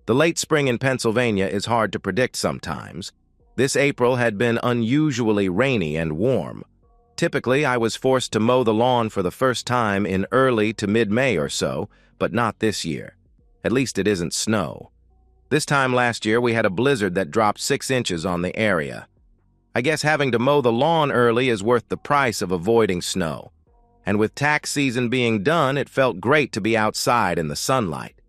The late spring in Pennsylvania is hard to predict sometimes. This April had been unusually rainy and warm. Typically, I was forced to mow the lawn for the first time in early to mid-May or so, but not this year. At least it isn't snow. This time last year, we had a blizzard that dropped 6 inches on the area. I guess having to mow the lawn early is worth the price of avoiding snow. And with tax season being done, it felt great to be outside in the sunlight.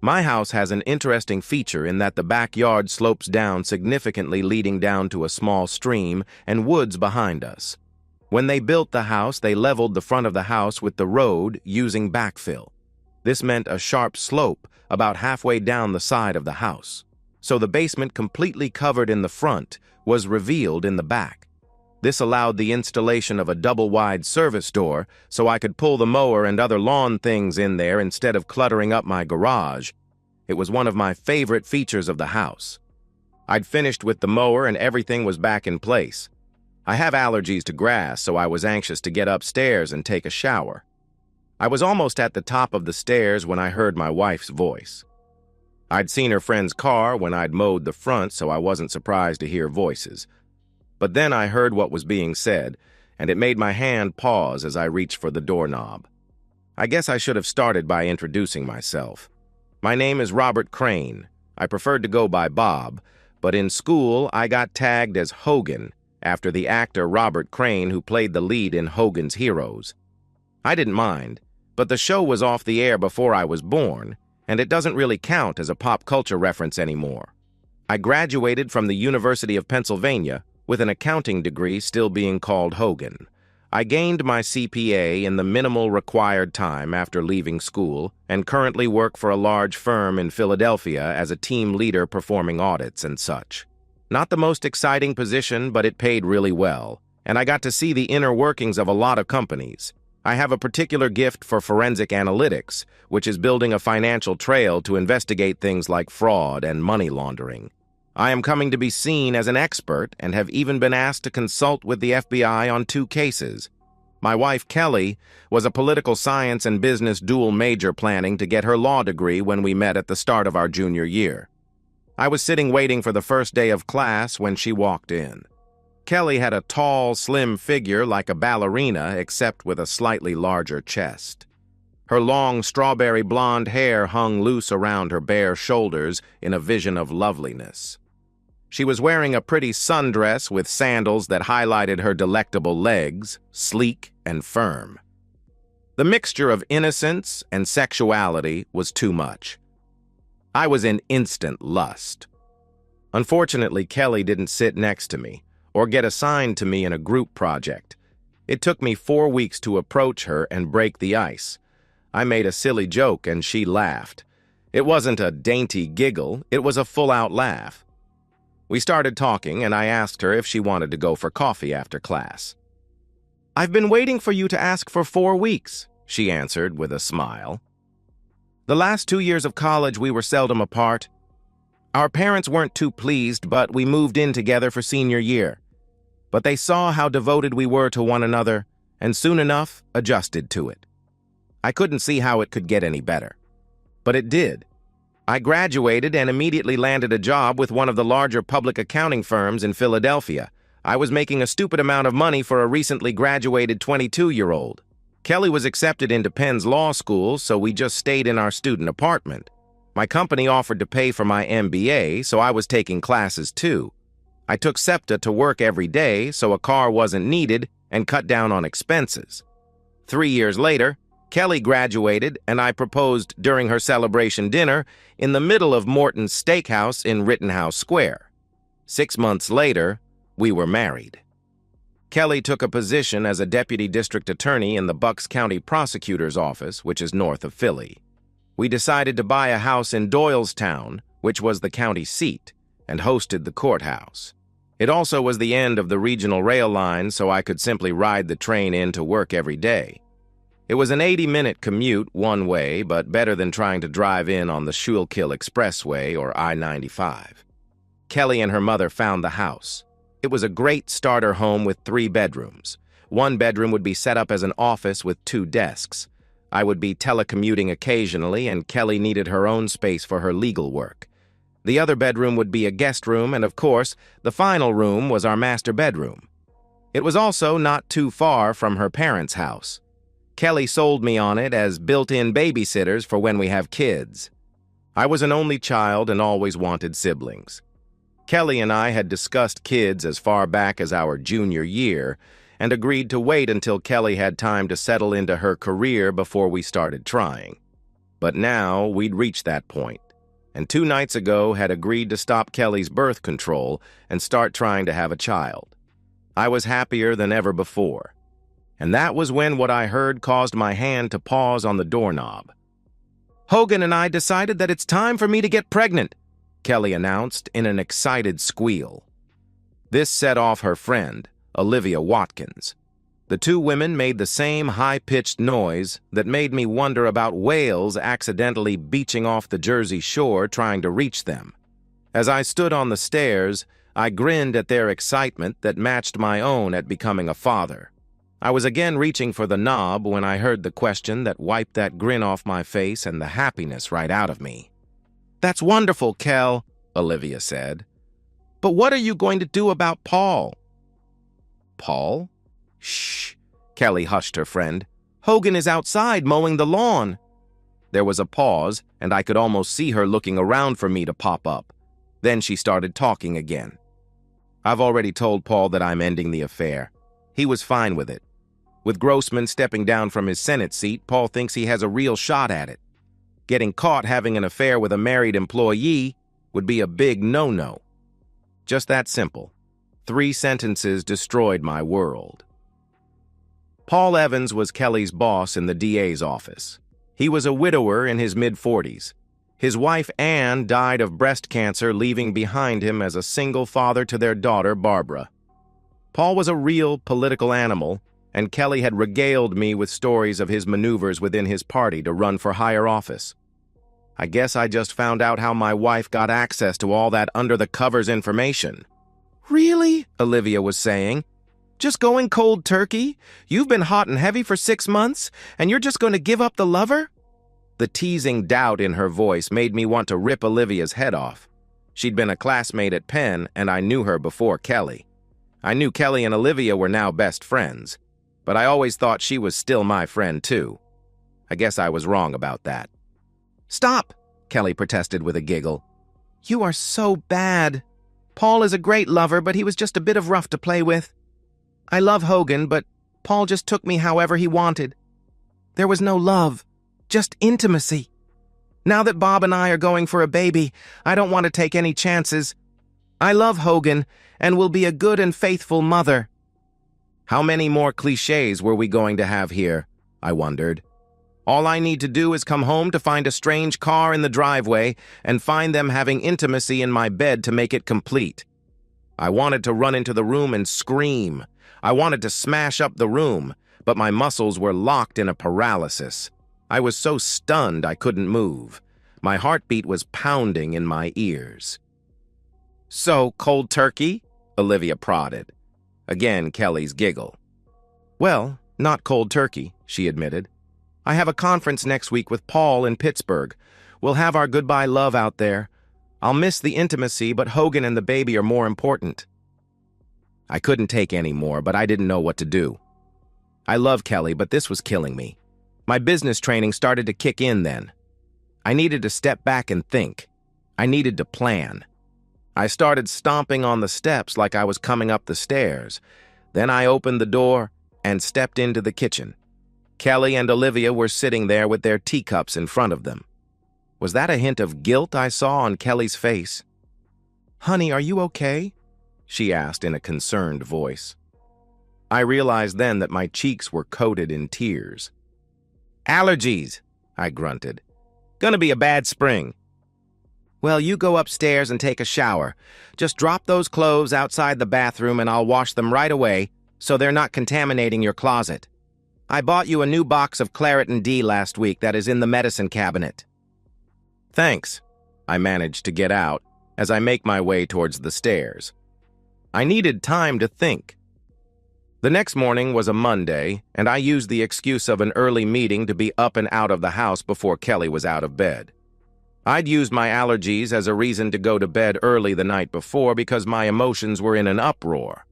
My house has an interesting feature in that the backyard slopes down significantly, leading down to a small stream and woods behind us. When they built the house, they leveled the front of the house with the road using backfill. This meant a sharp slope about halfway down the side of the house. So the basement, completely covered in the front, was revealed in the back. This allowed the installation of a double-wide service door so I could pull the mower and other lawn things in there instead of cluttering up my garage. It was one of my favorite features of the house. I'd finished with the mower and everything was back in place. I have allergies to grass, so I was anxious to get upstairs and take a shower. I was almost at the top of the stairs when I heard my wife's voice. I'd seen her friend's car when I'd mowed the front, so I wasn't surprised to hear voices. But then I heard what was being said, and it made my hand pause as I reached for the doorknob. I guess I should have started by introducing myself. My name is Robert Crane. I preferred to go by Bob, but in school I got tagged as Hogan, after the actor Robert Crane who played the lead in Hogan's Heroes. I didn't mind, but the show was off the air before I was born, and it doesn't really count as a pop culture reference anymore. I graduated from the University of Pennsylvania with an accounting degree, still being called Hogan. I gained my CPA in the minimal required time after leaving school and currently work for a large firm in Philadelphia as a team leader performing audits and such. Not the most exciting position, but it paid really well, and I got to see the inner workings of a lot of companies. I have a particular gift for forensic analytics, which is building a financial trail to investigate things like fraud and money laundering. I am coming to be seen as an expert and have even been asked to consult with the FBI on 2 cases. My wife, Kelly, was a political science and business dual major planning to get her law degree when we met at the start of our junior year. I was sitting waiting for the first day of class when she walked in. Kelly had a tall, slim figure like a ballerina, except with a slightly larger chest. Her long, strawberry blonde hair hung loose around her bare shoulders in a vision of loveliness. She was wearing a pretty sundress with sandals that highlighted her delectable legs, sleek and firm. The mixture of innocence and sexuality was too much. I was in instant lust. Unfortunately, Kelly didn't sit next to me or get assigned to me in a group project. It took me 4 weeks to approach her and break the ice. I made a silly joke and she laughed. It wasn't a dainty giggle, it was a full-out laugh. We started talking and I asked her if she wanted to go for coffee after class. "I've been waiting for you to ask for 4 weeks," she answered with a smile. "The last 2 years of college we were seldom apart. Our parents weren't too pleased, but we moved in together for senior year. But they saw how devoted we were to one another and soon enough adjusted to it. I couldn't see how it could get any better. But it did. I graduated and immediately landed a job with one of the larger public accounting firms in Philadelphia. I was making a stupid amount of money for a recently graduated 22-year-old. Kelly was accepted into Penn's law school, so we just stayed in our student apartment. My company offered to pay for my MBA, so I was taking classes too. I took SEPTA to work every day, so a car wasn't needed, and cut down on expenses. 3 years later, Kelly graduated, and I proposed during her celebration dinner in the middle of Morton's Steakhouse in Rittenhouse Square. 6 months later, we were married. Kelly took a position as a deputy district attorney in the Bucks County Prosecutor's Office, which is north of Philly. We decided to buy a house in Doylestown, which was the county seat, and hosted the courthouse. It also was the end of the regional rail line, so I could simply ride the train in to work every day. It was an 80-minute commute one way, but better than trying to drive in on the Schuylkill Expressway or I-95. Kelly and her mother found the house. It was a great starter home with 3 bedrooms. One bedroom would be set up as an office with 2 desks. I would be telecommuting occasionally, and Kelly needed her own space for her legal work. The other bedroom would be a guest room, and of course, the final room was our master bedroom. It was also not too far from her parents' house. Kelly sold me on it as built-in babysitters for when we have kids. I was an only child and always wanted siblings. Kelly and I had discussed kids as far back as our junior year and agreed to wait until Kelly had time to settle into her career before we started trying. But now we'd reached that point, and 2 nights ago had agreed to stop Kelly's birth control and start trying to have a child. I was happier than ever before. And that was when what I heard caused my hand to pause on the doorknob. "Hogan and I decided that it's time for me to get pregnant," Kelly announced in an excited squeal. This set off her friend, Olivia Watkins. The 2 women made the same high-pitched noise that made me wonder about whales accidentally beaching off the Jersey Shore trying to reach them. As I stood on the stairs, I grinned at their excitement that matched my own at becoming a father. I was again reaching for the knob when I heard the question that wiped that grin off my face and the happiness right out of me. "That's wonderful, Kel," Olivia said. "But what are you going to do about Paul?" "Paul?" "Shh," Kelly hushed her friend. "Hogan is outside mowing the lawn." There was a pause, and I could almost see her looking around for me to pop up. Then she started talking again. "I've already told Paul that I'm ending the affair. He was fine with it. With Grossman stepping down from his Senate seat, Paul thinks he has a real shot at it. Getting caught having an affair with a married employee would be a big no-no. Just that simple. 3 sentences destroyed my world. Paul Evans was Kelly's boss in the DA's office. He was a widower in his mid-40s. His wife, Ann, died of breast cancer, leaving behind him as a single father to their daughter, Barbara. Paul was a real political animal, and Kelly had regaled me with stories of his maneuvers within his party to run for higher office. I guess I just found out how my wife got access to all that under-the-covers information. "Really?" Olivia was saying. "Just going cold turkey? You've been hot and heavy for 6 months, and you're just going to give up the lover?" The teasing doubt in her voice made me want to rip Olivia's head off. She'd been a classmate at Penn, and I knew her before Kelly. I knew Kelly and Olivia were now best friends, but I always thought she was still my friend, too. I guess I was wrong about that. "Stop," Kelly protested with a giggle. "You are so bad. Paul is a great lover, but he was just a bit of rough to play with. I love Hogan, but Paul just took me however he wanted. There was no love, just intimacy. Now that Bob and I are going for a baby, I don't want to take any chances. I love Hogan and will be a good and faithful mother." How many more cliches were we going to have here? I wondered. All I need to do is come home to find a strange car in the driveway and find them having intimacy in my bed to make it complete. I wanted to run into the room and scream. I wanted to smash up the room, but my muscles were locked in a paralysis. I was so stunned I couldn't move. My heartbeat was pounding in my ears. "So, cold turkey?" Olivia prodded. Again, Kelly's giggle. "Well, not cold turkey," she admitted. "I have a conference next week with Paul in Pittsburgh. We'll have our goodbye love out there. I'll miss the intimacy, but Hogan and the baby are more important." I couldn't take any more, but I didn't know what to do. I love Kelly, but this was killing me. My business training started to kick in then. I needed to step back and think. I needed to plan. I started stomping on the steps like I was coming up the stairs. Then I opened the door and stepped into the kitchen. Kelly and Olivia were sitting there with their teacups in front of them. Was that a hint of guilt I saw on Kelly's face? "Honey, are you okay?" she asked in a concerned voice. I realized then that my cheeks were coated in tears. "Allergies," I grunted. "Gonna be a bad spring." "Well, you go upstairs and take a shower. Just drop those clothes outside the bathroom and I'll wash them right away so they're not contaminating your closet. I bought you a new box of Claritin D last week that is in the medicine cabinet." "Thanks," I managed to get out as I make my way towards the stairs. I needed time to think. The next morning was a Monday, and I used the excuse of an early meeting to be up and out of the house before Kelly was out of bed. I'd used my allergies as a reason to go to bed early the night before because my emotions were in an uproar.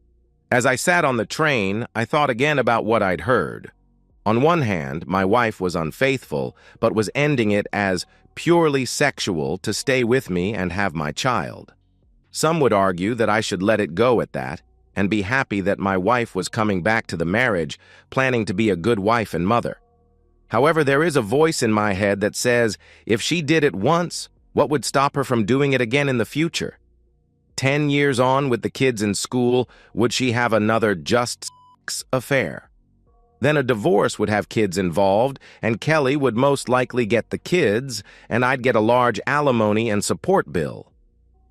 As I sat on the train, I thought again about what I'd heard. On one hand, my wife was unfaithful, but was ending it as purely sexual to stay with me and have my child. Some would argue that I should let it go at that and be happy that my wife was coming back to the marriage, planning to be a good wife and mother. However, there is a voice in my head that says, if she did it once, what would stop her from doing it again in the future? 10 years on with the kids in school, would she have another just sex affair? Then a divorce would have kids involved, and Kelly would most likely get the kids, and I'd get a large alimony and support bill.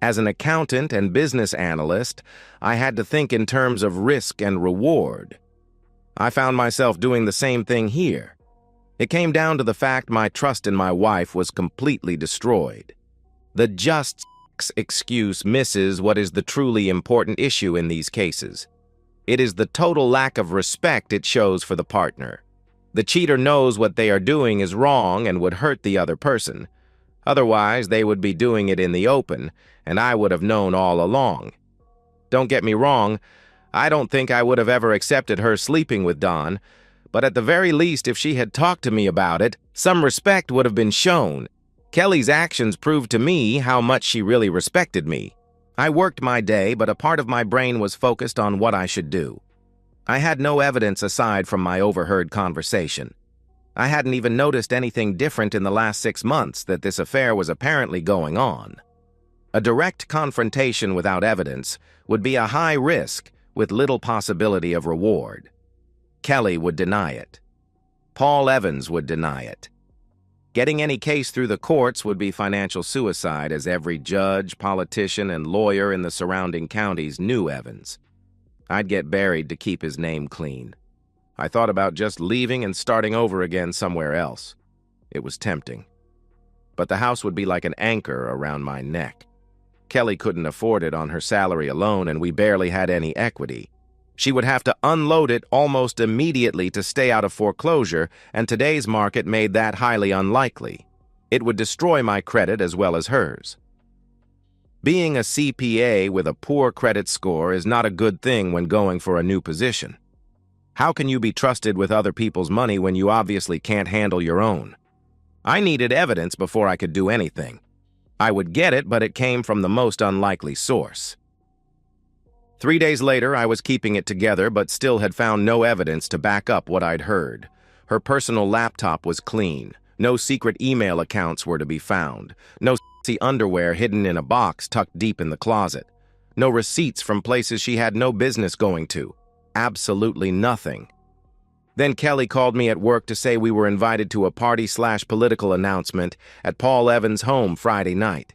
As an accountant and business analyst, I had to think in terms of risk and reward. I found myself doing the same thing here. It came down to the fact my trust in my wife was completely destroyed. The just sex excuse misses what is the truly important issue in these cases. It is the total lack of respect it shows for the partner. The cheater knows what they are doing is wrong and would hurt the other person. Otherwise, they would be doing it in the open, and I would have known all along. Don't get me wrong, I don't think I would have ever accepted her sleeping with Don, but at the very least, if she had talked to me about it, some respect would have been shown. Kelly's actions proved to me how much she really respected me. I worked my day, but a part of my brain was focused on what I should do. I had no evidence aside from my overheard conversation. I hadn't even noticed anything different in the last 6 months that this affair was apparently going on. A direct confrontation without evidence would be a high risk with little possibility of reward. Kelly would deny it. Paul Evans would deny it. Getting any case through the courts would be financial suicide, as every judge, politician, and lawyer in the surrounding counties knew Evans. I'd get buried to keep his name clean. I thought about just leaving and starting over again somewhere else. It was tempting. But the house would be like an anchor around my neck. Kelly couldn't afford it on her salary alone, and we barely had any equity. She would have to unload it almost immediately to stay out of foreclosure, and today's market made that highly unlikely. It would destroy my credit as well as hers. Being a CPA with a poor credit score is not a good thing when going for a new position. How can you be trusted with other people's money when you obviously can't handle your own? I needed evidence before I could do anything. I would get it, but it came from the most unlikely source. 3 days later, I was keeping it together, but still had found no evidence to back up what I'd heard. Her personal laptop was clean. No secret email accounts were to be found. No sexy underwear hidden in a box tucked deep in the closet. No receipts from places she had no business going to. Absolutely nothing. Then Kelly called me at work to say we were invited to a party/political announcement at Paul Evans' home Friday night.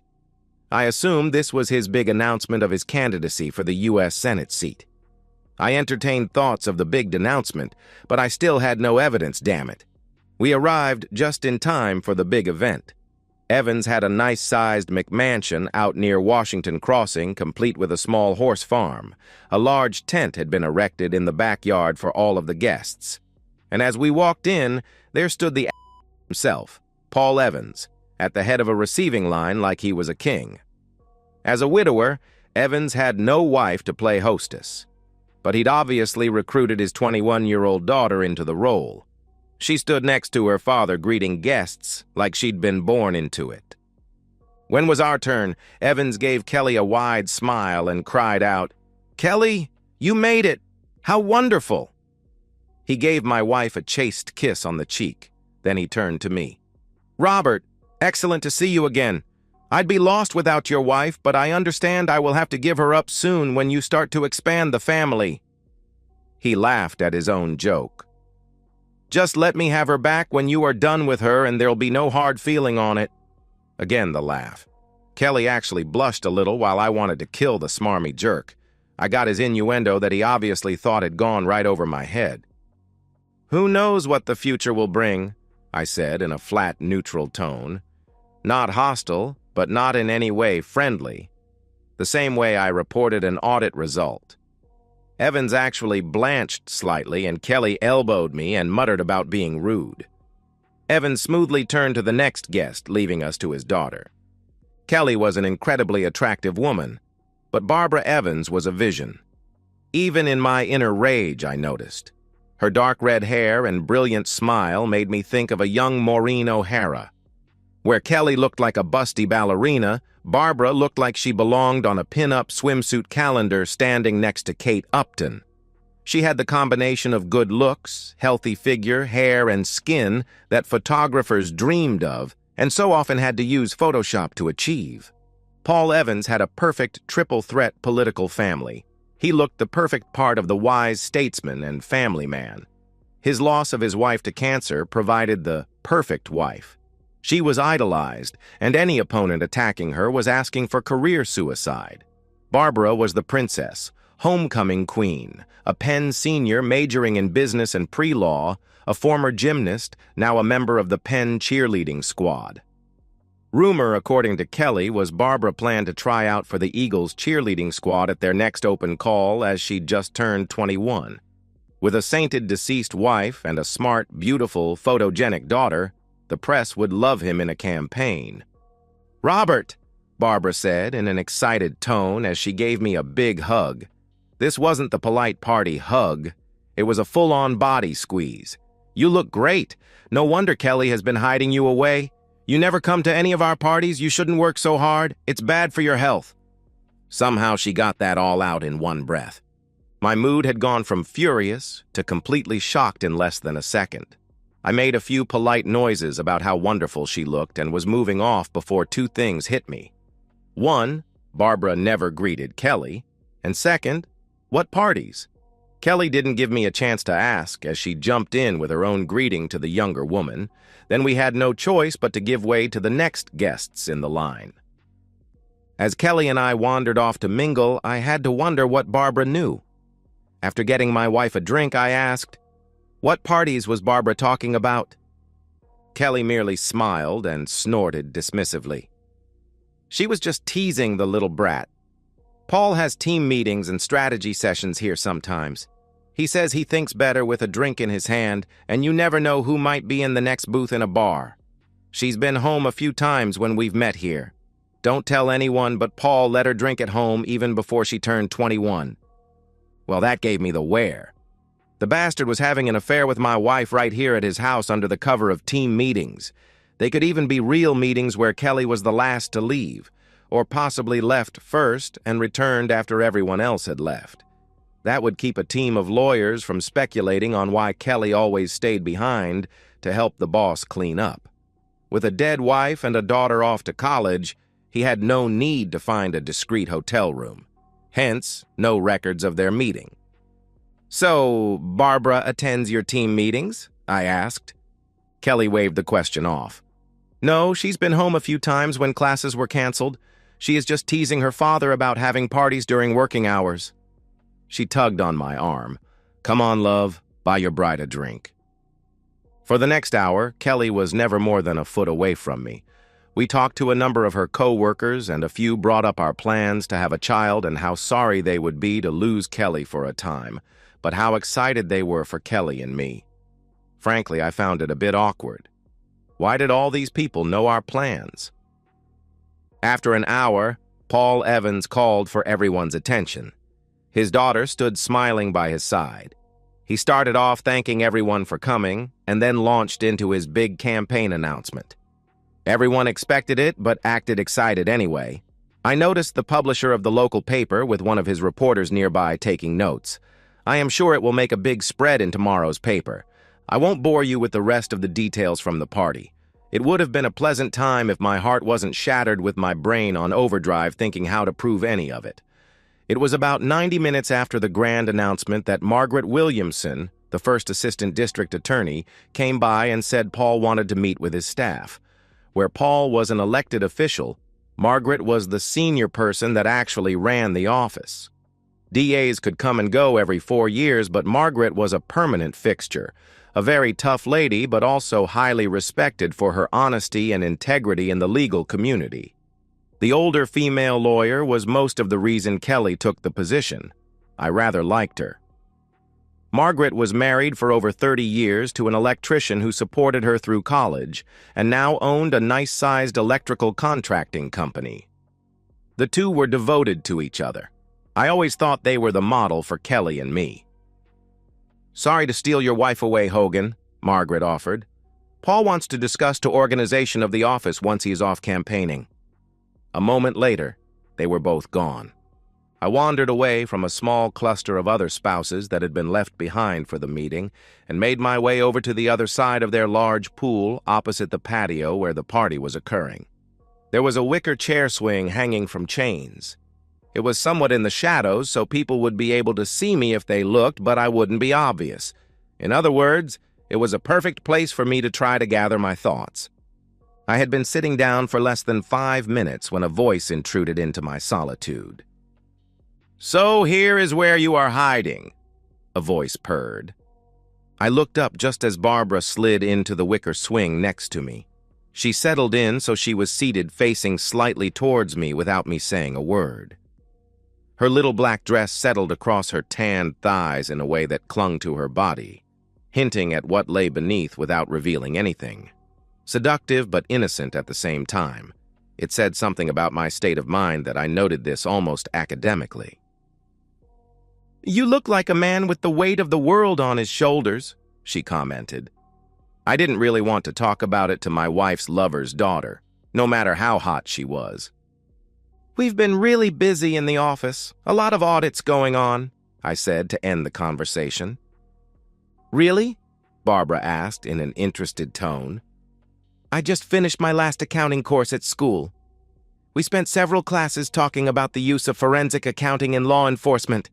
I assumed this was his big announcement of his candidacy for the U.S. Senate seat. I entertained thoughts of the big announcement, but I still had no evidence, damn it. We arrived just in time for the big event. Evans had a nice-sized McMansion out near Washington Crossing, complete with a small horse farm. A large tent had been erected in the backyard for all of the guests. And as we walked in, there stood the himself, Paul Evans, at the head of a receiving line like he was a king. As a widower, Evans had no wife to play hostess, but he'd obviously recruited his 21-year-old daughter into the role. She stood next to her father greeting guests like she'd been born into it. When it was our turn, Evans gave Kelly a wide smile and cried out, "Kelly, you made it! How wonderful!" He gave my wife a chaste kiss on the cheek. Then he turned to me. "Robert, excellent to see you again. I'd be lost without your wife, but I understand I will have to give her up soon when you start to expand the family." He laughed at his own joke. "Just let me have her back when you are done with her and there'll be no hard feeling on it." Again the laugh. Kelly actually blushed a little while I wanted to kill the smarmy jerk. I got his innuendo that he obviously thought had gone right over my head. "Who knows what the future will bring," I said in a flat, neutral tone. Not hostile, but not in any way friendly. The same way I reported an audit result. Evans actually blanched slightly, and Kelly elbowed me and muttered about being rude. Evans smoothly turned to the next guest, leaving us to his daughter. Kelly was an incredibly attractive woman, but Barbara Evans was a vision. Even in my inner rage, I noticed. Her dark red hair and brilliant smile made me think of a young Maureen O'Hara. Where Kelly looked like a busty ballerina, Barbara looked like she belonged on a pin-up swimsuit calendar standing next to Kate Upton. She had the combination of good looks, healthy figure, hair, and skin that photographers dreamed of and so often had to use Photoshop to achieve. Paul Evans had a perfect triple-threat political family. He looked the perfect part of the wise statesman and family man. His loss of his wife to cancer provided the perfect wife. She was idolized, and any opponent attacking her was asking for career suicide. Barbara was the princess, homecoming queen, a Penn senior majoring in business and pre-law, a former gymnast, now a member of the Penn cheerleading squad. Rumor, according to Kelly, was Barbara planned to try out for the Eagles cheerleading squad at their next open call as she'd just turned 21. With a sainted deceased wife and a smart, beautiful, photogenic daughter, the press would love him in a campaign. "Robert," Barbara said in an excited tone as she gave me a big hug. This wasn't the polite party hug. It was a full-on body squeeze. "You look great. No wonder Kelly has been hiding you away. You never come to any of our parties. You shouldn't work so hard. It's bad for your health." Somehow she got that all out in one breath. My mood had gone from furious to completely shocked in less than a second. I made a few polite noises about how wonderful she looked and was moving off before two things hit me. One, Barbara never greeted Kelly. And second, what parties? Kelly didn't give me a chance to ask as she jumped in with her own greeting to the younger woman. Then we had no choice but to give way to the next guests in the line. As Kelly and I wandered off to mingle, I had to wonder what Barbara knew. After getting my wife a drink, I asked, "What parties was Barbara talking about?" Kelly merely smiled and snorted dismissively. She was just teasing the little brat. "Paul has team meetings and strategy sessions here sometimes. He says he thinks better with a drink in his hand, and you never know who might be in the next booth in a bar. She's been home a few times when we've met here. Don't tell anyone, but Paul let her drink at home even before she turned 21. Well, that gave me the where. The bastard was having an affair with my wife right here at his house under the cover of team meetings. They could even be real meetings where Kelly was the last to leave, or possibly left first and returned after everyone else had left. That would keep a team of lawyers from speculating on why Kelly always stayed behind to help the boss clean up. With a dead wife and a daughter off to college, he had no need to find a discreet hotel room. Hence, no records of their meeting. "So, Barbara attends your team meetings?" I asked. Kelly waved the question off. "No, she's been home a few times when classes were canceled. She is just teasing her father about having parties during working hours." She tugged on my arm. "Come on, love, buy your bride a drink." For the next hour, Kelly was never more than a foot away from me. We talked to a number of her co-workers, and a few brought up our plans to have a child and how sorry they would be to lose Kelly for a time, but how excited they were for Kelly and me. Frankly, I found it a bit awkward. Why did all these people know our plans? After an hour, Paul Evans called for everyone's attention. His daughter stood smiling by his side. He started off thanking everyone for coming, and then launched into his big campaign announcement. Everyone expected it, but acted excited anyway. I noticed the publisher of the local paper with one of his reporters nearby taking notes. I am sure it will make a big spread in tomorrow's paper. I won't bore you with the rest of the details from the party. It would have been a pleasant time if my heart wasn't shattered with my brain on overdrive thinking how to prove any of it. It was about 90 minutes after the grand announcement that Margaret Williamson, the first assistant district attorney, came by and said Paul wanted to meet with his staff. Where Paul was an elected official, Margaret was the senior person that actually ran the office. DAs could come and go every 4 years, but Margaret was a permanent fixture, a very tough lady, but also highly respected for her honesty and integrity in the legal community. The older female lawyer was most of the reason Kelly took the position. I rather liked her. Margaret was married for over 30 years to an electrician who supported her through college and now owned a nice-sized electrical contracting company. The two were devoted to each other. I always thought they were the model for Kelly and me. "Sorry to steal your wife away, Hogan," Margaret offered. "Paul wants to discuss the organization of the office once he's off campaigning." A moment later, they were both gone. I wandered away from a small cluster of other spouses that had been left behind for the meeting and made my way over to the other side of their large pool opposite the patio where the party was occurring. There was a wicker chair swing hanging from chains. It was somewhat in the shadows, so people would be able to see me if they looked, but I wouldn't be obvious. In other words, it was a perfect place for me to try to gather my thoughts. I had been sitting down for less than 5 minutes when a voice intruded into my solitude. "So here is where you are hiding," a voice purred. I looked up just as Barbara slid into the wicker swing next to me. She settled in so she was seated facing slightly towards me without me saying a word. Her little black dress settled across her tanned thighs in a way that clung to her body, hinting at what lay beneath without revealing anything. Seductive but innocent at the same time. It said something about my state of mind that I noted this almost academically. "You look like a man with the weight of the world on his shoulders," she commented. I didn't really want to talk about it to my wife's lover's daughter, no matter how hot she was. "We've been really busy in the office, a lot of audits going on," I said to end the conversation. "Really?" Barbara asked in an interested tone. "I just finished my last accounting course at school. We spent several classes talking about the use of forensic accounting in law enforcement.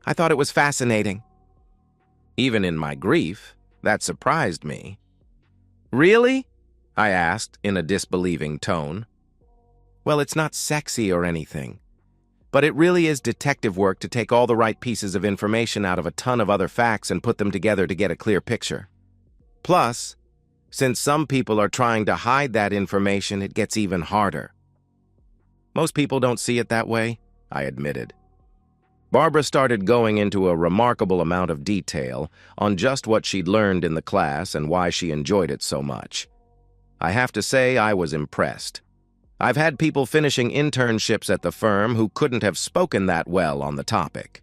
I thought it was fascinating." Even in my grief, that surprised me. "Really?" I asked in a disbelieving tone. "Well, it's not sexy or anything, but it really is detective work to take all the right pieces of information out of a ton of other facts and put them together to get a clear picture. Plus, since some people are trying to hide that information, it gets even harder." "Most people don't see it that way," I admitted. Barbara started going into a remarkable amount of detail on just what she'd learned in the class and why she enjoyed it so much. I have to say I was impressed. I've had people finishing internships at the firm who couldn't have spoken that well on the topic.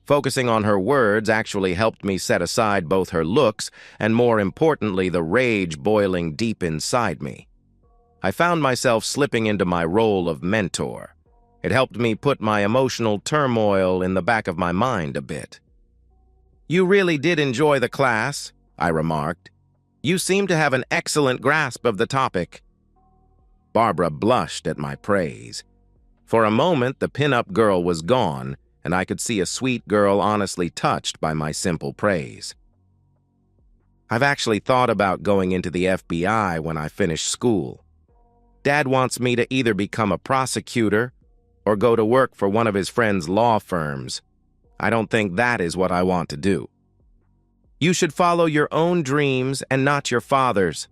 Focusing on her words actually helped me set aside both her looks and, more importantly, the rage boiling deep inside me. I found myself slipping into my role of mentor. It helped me put my emotional turmoil in the back of my mind a bit. "You really did enjoy the class," I remarked. "You seem to have an excellent grasp of the topic." Barbara blushed at my praise. For a moment, the pin-up girl was gone, and I could see a sweet girl honestly touched by my simple praise. "I've actually thought about going into the FBI when I finish school. Dad wants me to either become a prosecutor or go to work for one of his friend's law firms. I don't think that is what I want to do." "You should follow your own dreams and not your father's."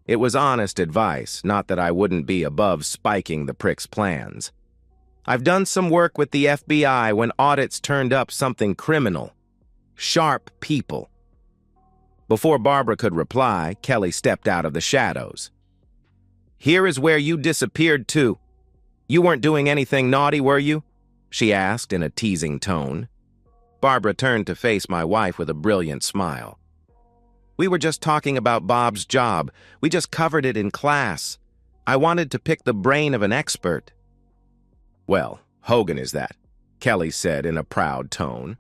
It was honest advice, not that I wouldn't be above spiking the prick's plans. "I've done some work with the FBI when audits turned up something criminal. Sharp people." Before Barbara could reply, Kelly stepped out of the shadows. "Here is where you disappeared too. You weren't doing anything naughty, were you?" she asked in a teasing tone. Barbara turned to face my wife with a brilliant smile. "We were just talking about Bob's job. We just covered it in class. I wanted to pick the brain of an expert." "Well, Hogan is that," Kelly said in a proud tone.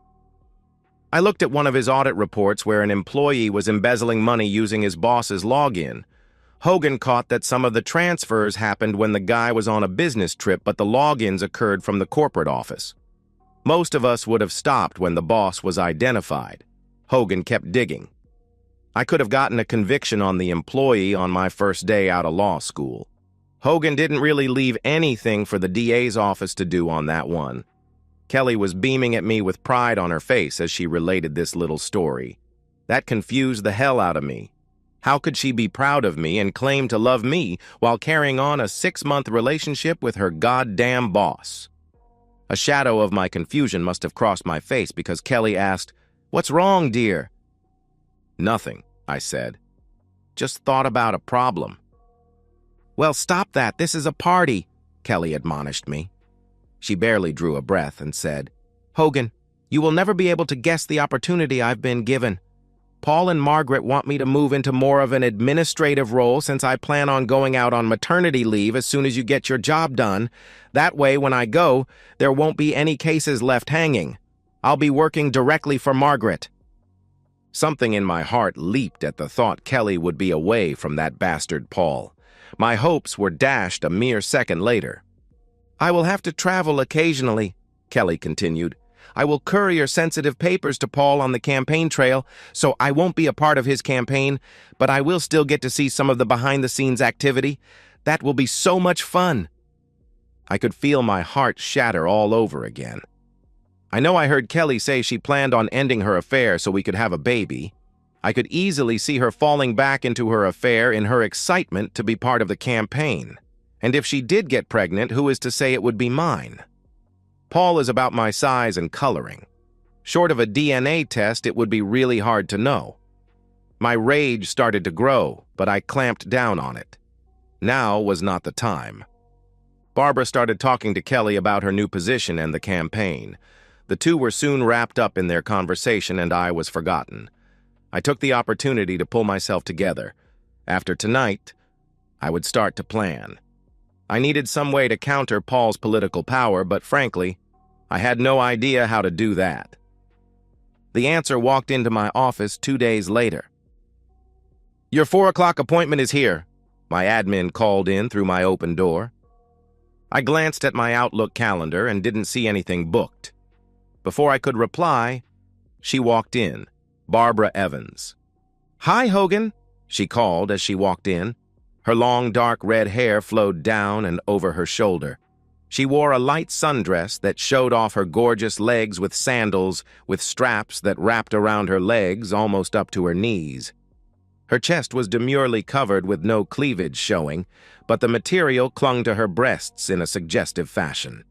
"I looked at one of his audit reports where an employee was embezzling money using his boss's login. Hogan caught that some of the transfers happened when the guy was on a business trip, but the logins occurred from the corporate office. Most of us would have stopped when the boss was identified. Hogan kept digging. I could have gotten a conviction on the employee on my first day out of law school. Hogan didn't really leave anything for the DA's office to do on that one." Kelly was beaming at me with pride on her face as she related this little story. That confused the hell out of me. How could she be proud of me and claim to love me while carrying on a 6-month relationship with her goddamn boss? A shadow of my confusion must have crossed my face because Kelly asked, "What's wrong, dear?" "Nothing," I said. "Just thought about a problem." "Well, stop that. This is a party," Kelly admonished me. She barely drew a breath and said, "Hogan, you will never be able to guess the opportunity I've been given. Paul and Margaret want me to move into more of an administrative role since I plan on going out on maternity leave as soon as you get your job done. That way, when I go, there won't be any cases left hanging. I'll be working directly for Margaret." Something in my heart leaped at the thought Kelly would be away from that bastard Paul. My hopes were dashed a mere second later. "I will have to travel occasionally," Kelly continued. "I will courier sensitive papers to Paul on the campaign trail, so I won't be a part of his campaign, but I will still get to see some of the behind-the-scenes activity. That will be so much fun." I could feel my heart shatter all over again. I know I heard Kelly say she planned on ending her affair so we could have a baby. I could easily see her falling back into her affair in her excitement to be part of the campaign. And if she did get pregnant, who is to say it would be mine? Paul is about my size and coloring. Short of a DNA test, it would be really hard to know. My rage started to grow, but I clamped down on it. Now was not the time. Barbara started talking to Kelly about her new position and the campaign. The two were soon wrapped up in their conversation, and I was forgotten. I took the opportunity to pull myself together. After tonight, I would start to plan. I needed some way to counter Paul's political power, but frankly, I had no idea how to do that. The answer walked into my office 2 days later. "Your 4 o'clock appointment is here," my admin called in through my open door. I glanced at my Outlook calendar and didn't see anything booked. Before I could reply, she walked in, Barbara Evans. "Hi, Hogan," she called as she walked in. Her long, dark red hair flowed down and over her shoulder. She wore a light sundress that showed off her gorgeous legs with sandals with straps that wrapped around her legs almost up to her knees. Her chest was demurely covered with no cleavage showing, but the material clung to her breasts in a suggestive fashion.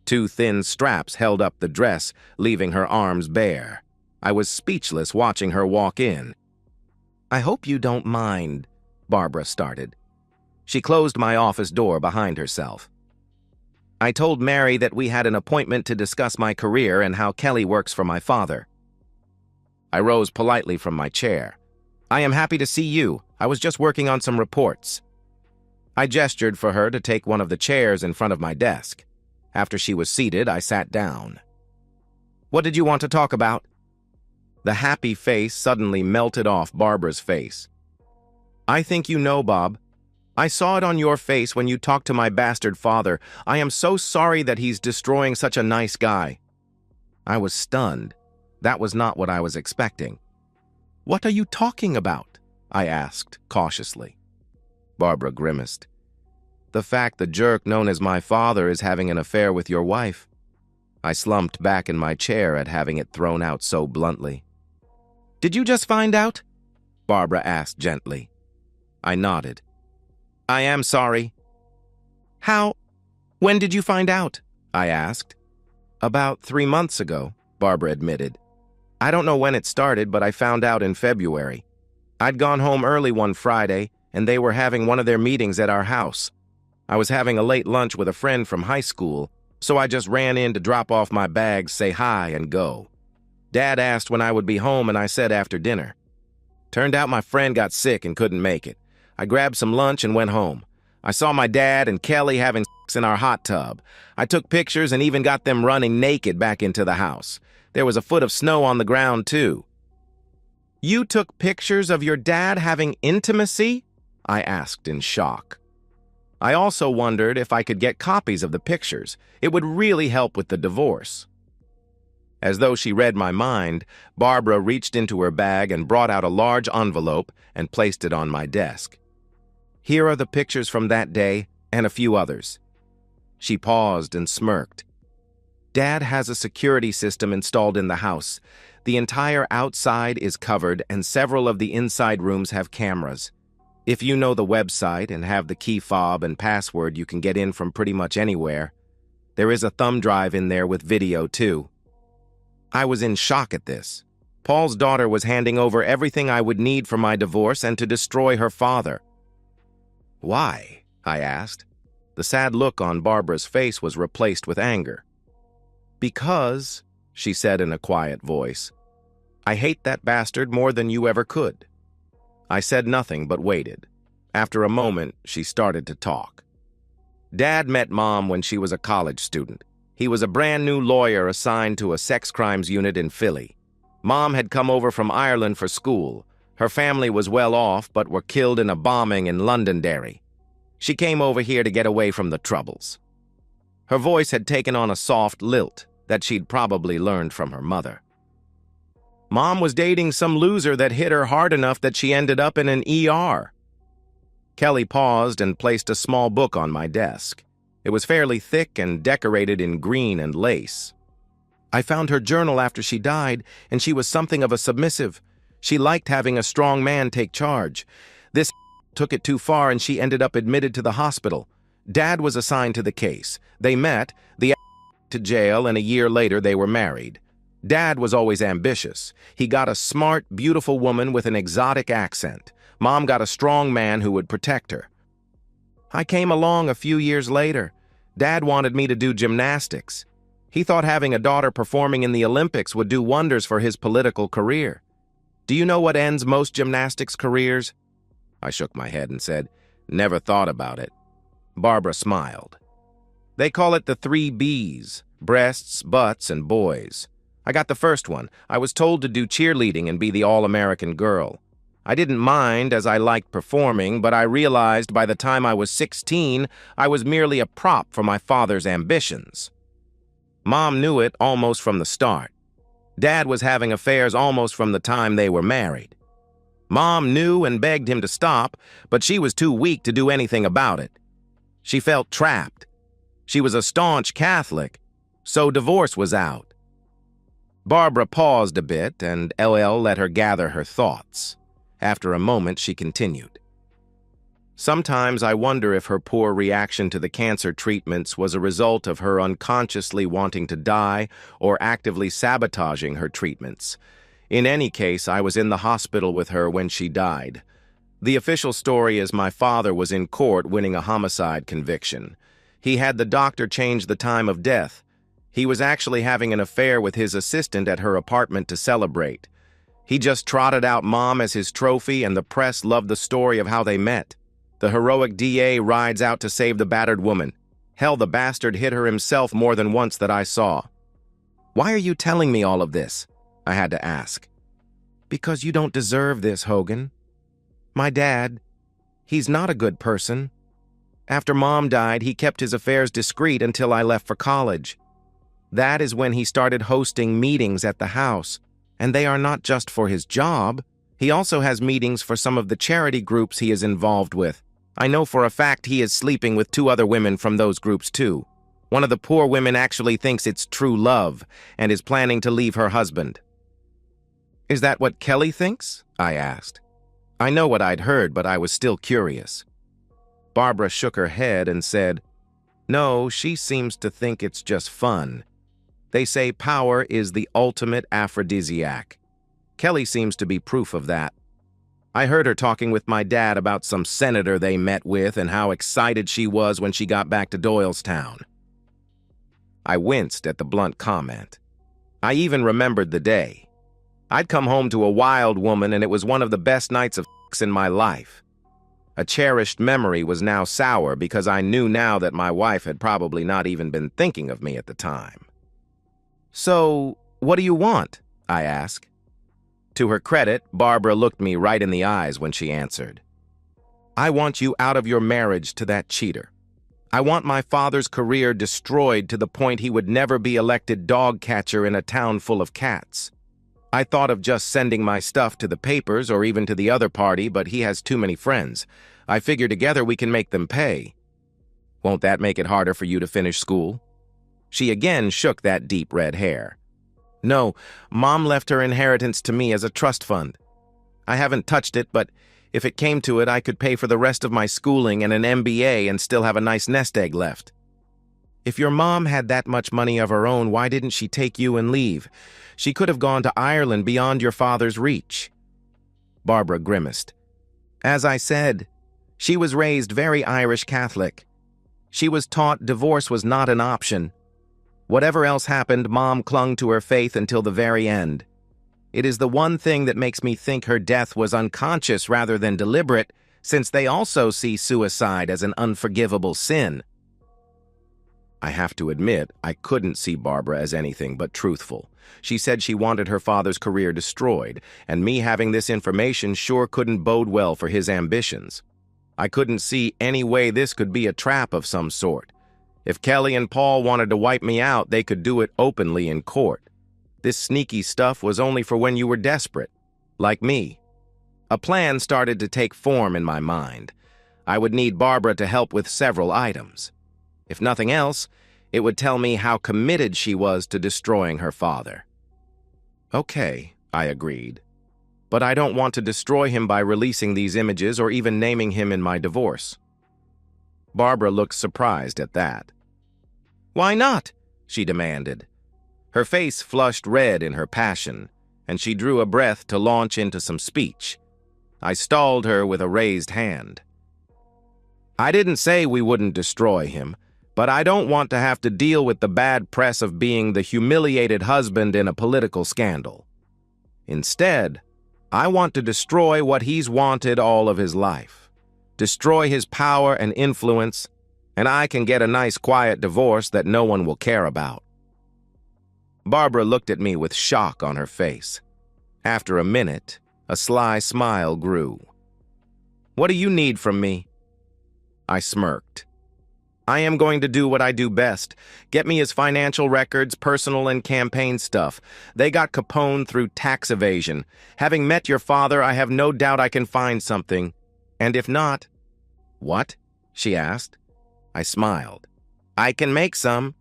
2 thin straps held up the dress, leaving her arms bare. I was speechless watching her walk in. "I hope you don't mind," Barbara started. She closed my office door behind herself. "I told Mary that we had an appointment to discuss my career and how Kelly works for my father." I rose politely from my chair. "I am happy to see you. I was just working on some reports." I gestured for her to take one of the chairs in front of my desk. After she was seated, I sat down. "What did you want to talk about?" The happy face suddenly melted off Barbara's face. "I think you know, Bob. I saw it on your face when you talked to my bastard father. I am so sorry that he's destroying such a nice guy." I was stunned. That was not what I was expecting. "What are you talking about?" I asked, cautiously. Barbara grimaced. "The fact the jerk known as my father is having an affair with your wife." I slumped back in my chair at having it thrown out so bluntly. "Did you just find out?" Barbara asked gently. I nodded. "I am sorry." "How? When did you find out?" I asked. "About 3 months ago," Barbara admitted. "I don't know when it started, but I found out in February. I'd gone home early one Friday, and they were having one of their meetings at our house. I was having a late lunch with a friend from high school, so I just ran in to drop off my bags, say hi, and go. Dad asked when I would be home, and I said after dinner. Turned out my friend got sick and couldn't make it. I grabbed some lunch and went home. I saw my dad and Kelly having sex in our hot tub. I took pictures and even got them running naked back into the house. There was a foot of snow on the ground, too." "You took pictures of your dad having intimacy?" I asked in shock. I also wondered if I could get copies of the pictures. It would really help with the divorce. As though she read my mind, Barbara reached into her bag and brought out a large envelope and placed it on my desk. "Here are the pictures from that day and a few others." She paused and smirked. "Dad has a security system installed in the house. The entire outside is covered and several of the inside rooms have cameras. If you know the website and have the key fob and password, you can get in from pretty much anywhere. There is a thumb drive in there with video, too. I was in shock at this. Paul's daughter was handing over everything I would need for my divorce and to destroy her father. Why? I asked. The sad look on Barbara's face was replaced with anger. Because, she said in a quiet voice, I hate that bastard more than you ever could. I said nothing but waited. After a moment, she started to talk. Dad met Mom when she was a college student. He was a brand new lawyer assigned to a sex crimes unit in Philly. Mom had come over from Ireland for school. Her family was well off, but were killed in a bombing in Londonderry. She came over here to get away from the troubles. Her voice had taken on a soft lilt that she'd probably learned from her mother. Mom was dating some loser that hit her hard enough that she ended up in an ER. Kelly paused and placed a small book on my desk. It was fairly thick and decorated in green and lace. I found her journal after she died, and she was something of a submissive. She liked having a strong man take charge. This took it too far, and she ended up admitted to the hospital. Dad was assigned to the case. They met, the to jail, and a year later they were married. Dad was always ambitious. He got a smart, beautiful woman with an exotic accent. Mom got a strong man who would protect her. I came along a few years later. Dad wanted me to do gymnastics. He thought having a daughter performing in the Olympics would do wonders for his political career. Do you know what ends most gymnastics careers? I shook my head and said, never thought about it. Barbara smiled. They call it the 3 B's, breasts, butts, and boys. I got the first one. I was told to do cheerleading and be the all-American girl. I didn't mind as I liked performing, but I realized by the time I was 16, I was merely a prop for my father's ambitions. Mom knew it almost from the start. Dad was having affairs almost from the time they were married. Mom knew and begged him to stop, but she was too weak to do anything about it. She felt trapped. She was a staunch Catholic, so divorce was out. Barbara paused a bit, and LL let her gather her thoughts. After a moment, she continued. Sometimes I wonder if her poor reaction to the cancer treatments was a result of her unconsciously wanting to die or actively sabotaging her treatments. In any case, I was in the hospital with her when she died. The official story is my father was in court winning a homicide conviction. He had the doctor change the time of death. He was actually having an affair with his assistant at her apartment to celebrate. He just trotted out Mom as his trophy, and the press loved the story of how they met. The heroic DA rides out to save the battered woman. Hell, the bastard hit her himself more than once that I saw. Why are you telling me all of this? I had to ask. Because you don't deserve this, Hogan. My dad, he's not a good person. After Mom died, he kept his affairs discreet until I left for college. That is when he started hosting meetings at the house. And they are not just for his job. He also has meetings for some of the charity groups he is involved with. I know for a fact he is sleeping with 2 other women from those groups too. One of the poor women actually thinks it's true love and is planning to leave her husband. Is that what Kelly thinks? I asked. I know what I'd heard, but I was still curious. Barbara shook her head and said, No, she seems to think it's just fun. They say power is the ultimate aphrodisiac. Kelly seems to be proof of that. I heard her talking with my dad about some senator they met with and how excited she was when she got back to Doylestown. I winced at the blunt comment. I even remembered the day. I'd come home to a wild woman, and it was one of the best nights of sex in my life. A cherished memory was now sour because I knew now that my wife had probably not even been thinking of me at the time. So, what do you want? I asked. To her credit, Barbara looked me right in the eyes when she answered. I want you out of your marriage to that cheater. I want my father's career destroyed to the point he would never be elected dog catcher in a town full of cats. I thought of just sending my stuff to the papers or even to the other party, but he has too many friends. I figure together we can make them pay. Won't that make it harder for you to finish school? She again shook that deep red hair. No, Mom left her inheritance to me as a trust fund. I haven't touched it, but if it came to it, I could pay for the rest of my schooling and an MBA and still have a nice nest egg left. If your mom had that much money of her own, why didn't she take you and leave? She could have gone to Ireland beyond your father's reach." Barbara grimaced. "As I said, she was raised very Irish Catholic. She was taught divorce was not an option. Whatever else happened, Mom clung to her faith until the very end. It is the one thing that makes me think her death was unconscious rather than deliberate, since they also see suicide as an unforgivable sin." I have to admit, I couldn't see Barbara as anything but truthful. She said she wanted her father's career destroyed, and me having this information sure couldn't bode well for his ambitions. I couldn't see any way this could be a trap of some sort. If Kelly and Paul wanted to wipe me out, they could do it openly in court. This sneaky stuff was only for when you were desperate, like me. A plan started to take form in my mind. I would need Barbara to help with several items. If nothing else, it would tell me how committed she was to destroying her father. "Okay," I agreed. "But I don't want to destroy him by releasing these images or even naming him in my divorce." Barbara looked surprised at that. "Why not?" she demanded. Her face flushed red in her passion, and she drew a breath to launch into some speech. I stalled her with a raised hand. "I didn't say we wouldn't destroy him, but I don't want to have to deal with the bad press of being the humiliated husband in a political scandal. Instead, I want to destroy what he's wanted all of his life. Destroy his power and influence, and I can get a nice quiet divorce that no one will care about." Barbara looked at me with shock on her face. After a minute, a sly smile grew. "What do you need from me?" I smirked. "I am going to do what I do best. Get me his financial records, personal and campaign stuff. They got Capone through tax evasion. Having met your father, I have no doubt I can find something. And if not—" "What?" she asked. I smiled. "I can make some."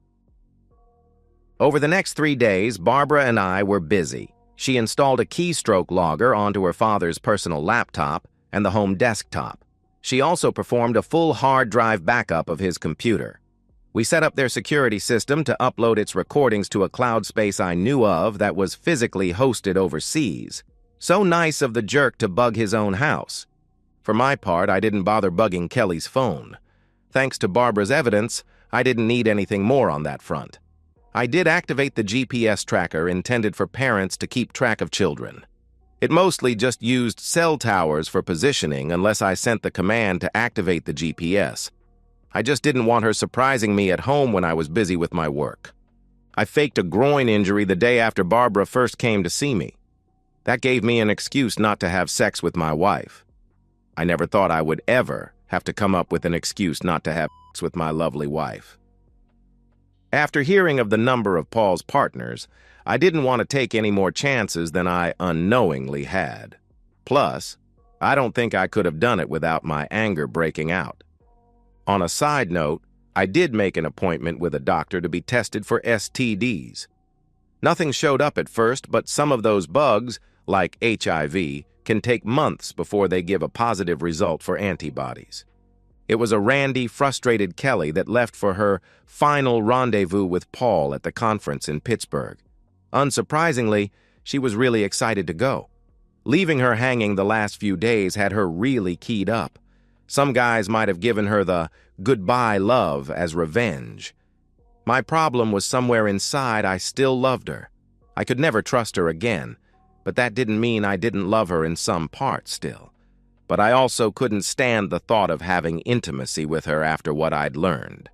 Over the next 3 days, Barbara and I were busy. She installed a keystroke logger onto her father's personal laptop and the home desktop. She also performed a full hard drive backup of his computer. We set up their security system to upload its recordings to a cloud space I knew of that was physically hosted overseas. So nice of the jerk to bug his own house. For my part, I didn't bother bugging Kelly's phone. Thanks to Barbara's evidence, I didn't need anything more on that front. I did activate the GPS tracker intended for parents to keep track of children. It mostly just used cell towers for positioning unless I sent the command to activate the GPS. I just didn't want her surprising me at home when I was busy with my work. I faked a groin injury the day after Barbara first came to see me. That gave me an excuse not to have sex with my wife. I never thought I would ever have to come up with an excuse not to have sex with my lovely wife. After hearing of the number of Paul's partners, I didn't want to take any more chances than I unknowingly had. Plus, I don't think I could have done it without my anger breaking out. On a side note, I did make an appointment with a doctor to be tested for STDs. Nothing showed up at first, but some of those bugs, like HIV, can take months before they give a positive result for antibodies. It was a randy, frustrated Kelly that left for her final rendezvous with Paul at the conference in Pittsburgh. Unsurprisingly, she was really excited to go. Leaving her hanging the last few days had her really keyed up. Some guys might have given her the goodbye love as revenge. My problem was somewhere inside I still loved her. I could never trust her again, but that didn't mean I didn't love her in some part still. But I also couldn't stand the thought of having intimacy with her after what I'd learned.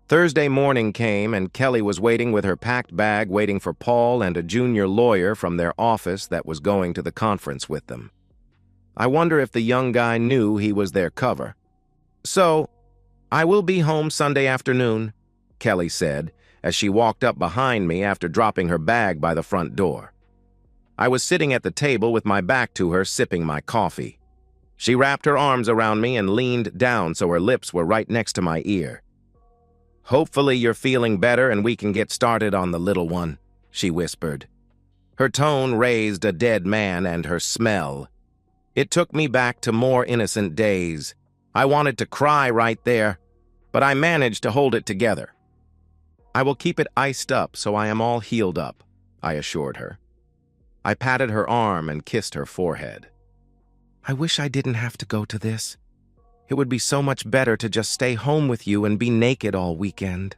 Thursday morning came, and Kelly was waiting with her packed bag, waiting for Paul and a junior lawyer from their office that was going to the conference with them. I wonder if the young guy knew he was their cover. "So, I will be home Sunday afternoon," Kelly said, as she walked up behind me after dropping her bag by the front door. I was sitting at the table with my back to her, sipping my coffee. She wrapped her arms around me and leaned down so her lips were right next to my ear. "Hopefully you're feeling better and we can get started on the little one," she whispered. Her tone raised a dead man and her smell. It took me back to more innocent days. I wanted to cry right there, but I managed to hold it together. I will keep it iced up so I am all healed up, I assured her. I patted her arm and kissed her forehead. I wish I didn't have to go to this. It would be so much better to just stay home with you and be naked all weekend.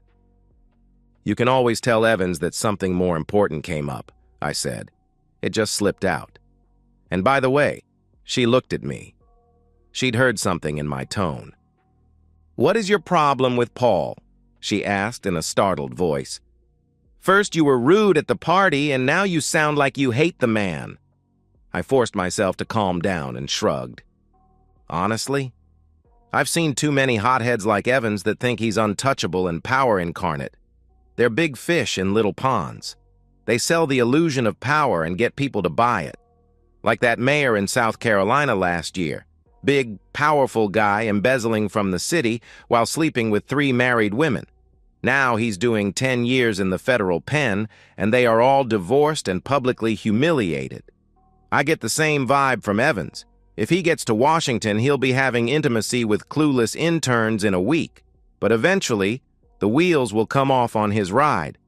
You can always tell Evans that something more important came up, I said. It just slipped out. And by the way, she looked at me. She'd heard something in my tone. What is your problem with Paul? She asked in a startled voice. First you were rude at the party, and now you sound like you hate the man. I forced myself to calm down and shrugged. Honestly, I've seen too many hotheads like Evans that think he's untouchable and power incarnate. They're big fish in little ponds. They sell the illusion of power and get people to buy it. Like that mayor in South Carolina last year. Big, powerful guy embezzling from the city while sleeping with 3 married women. Now he's doing 10 years in the federal pen, and they are all divorced and publicly humiliated. I get the same vibe from Evans. If he gets to Washington, he'll be having intimacy with clueless interns in a week. But eventually, the wheels will come off on his ride,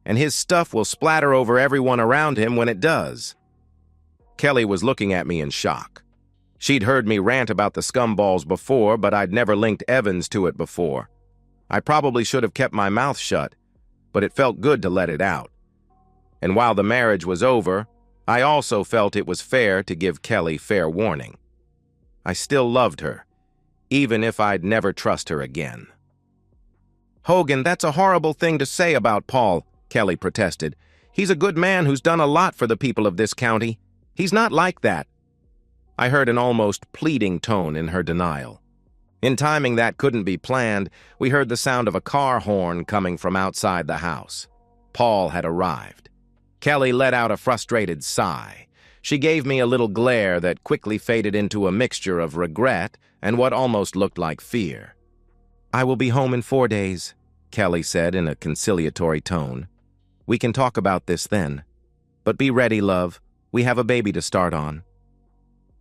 and his stuff will splatter over everyone around him when it does. Kelly was looking at me in shock. She'd heard me rant about the scumballs before, but I'd never linked Evans to it before. I probably should have kept my mouth shut, but it felt good to let it out. And while the marriage was over, I also felt it was fair to give Kelly fair warning. I still loved her, even if I'd never trust her again. Hogan, that's a horrible thing to say about Paul, Kelly protested. He's a good man who's done a lot for the people of this county. He's not like that. I heard an almost pleading tone in her denial. In timing that couldn't be planned, we heard the sound of a car horn coming from outside the house. Paul had arrived. Kelly let out a frustrated sigh. She gave me a little glare that quickly faded into a mixture of regret and what almost looked like fear. I will be home in 4 days, Kelly said in a conciliatory tone. We can talk about this then. But be ready, love. We have a baby to start on.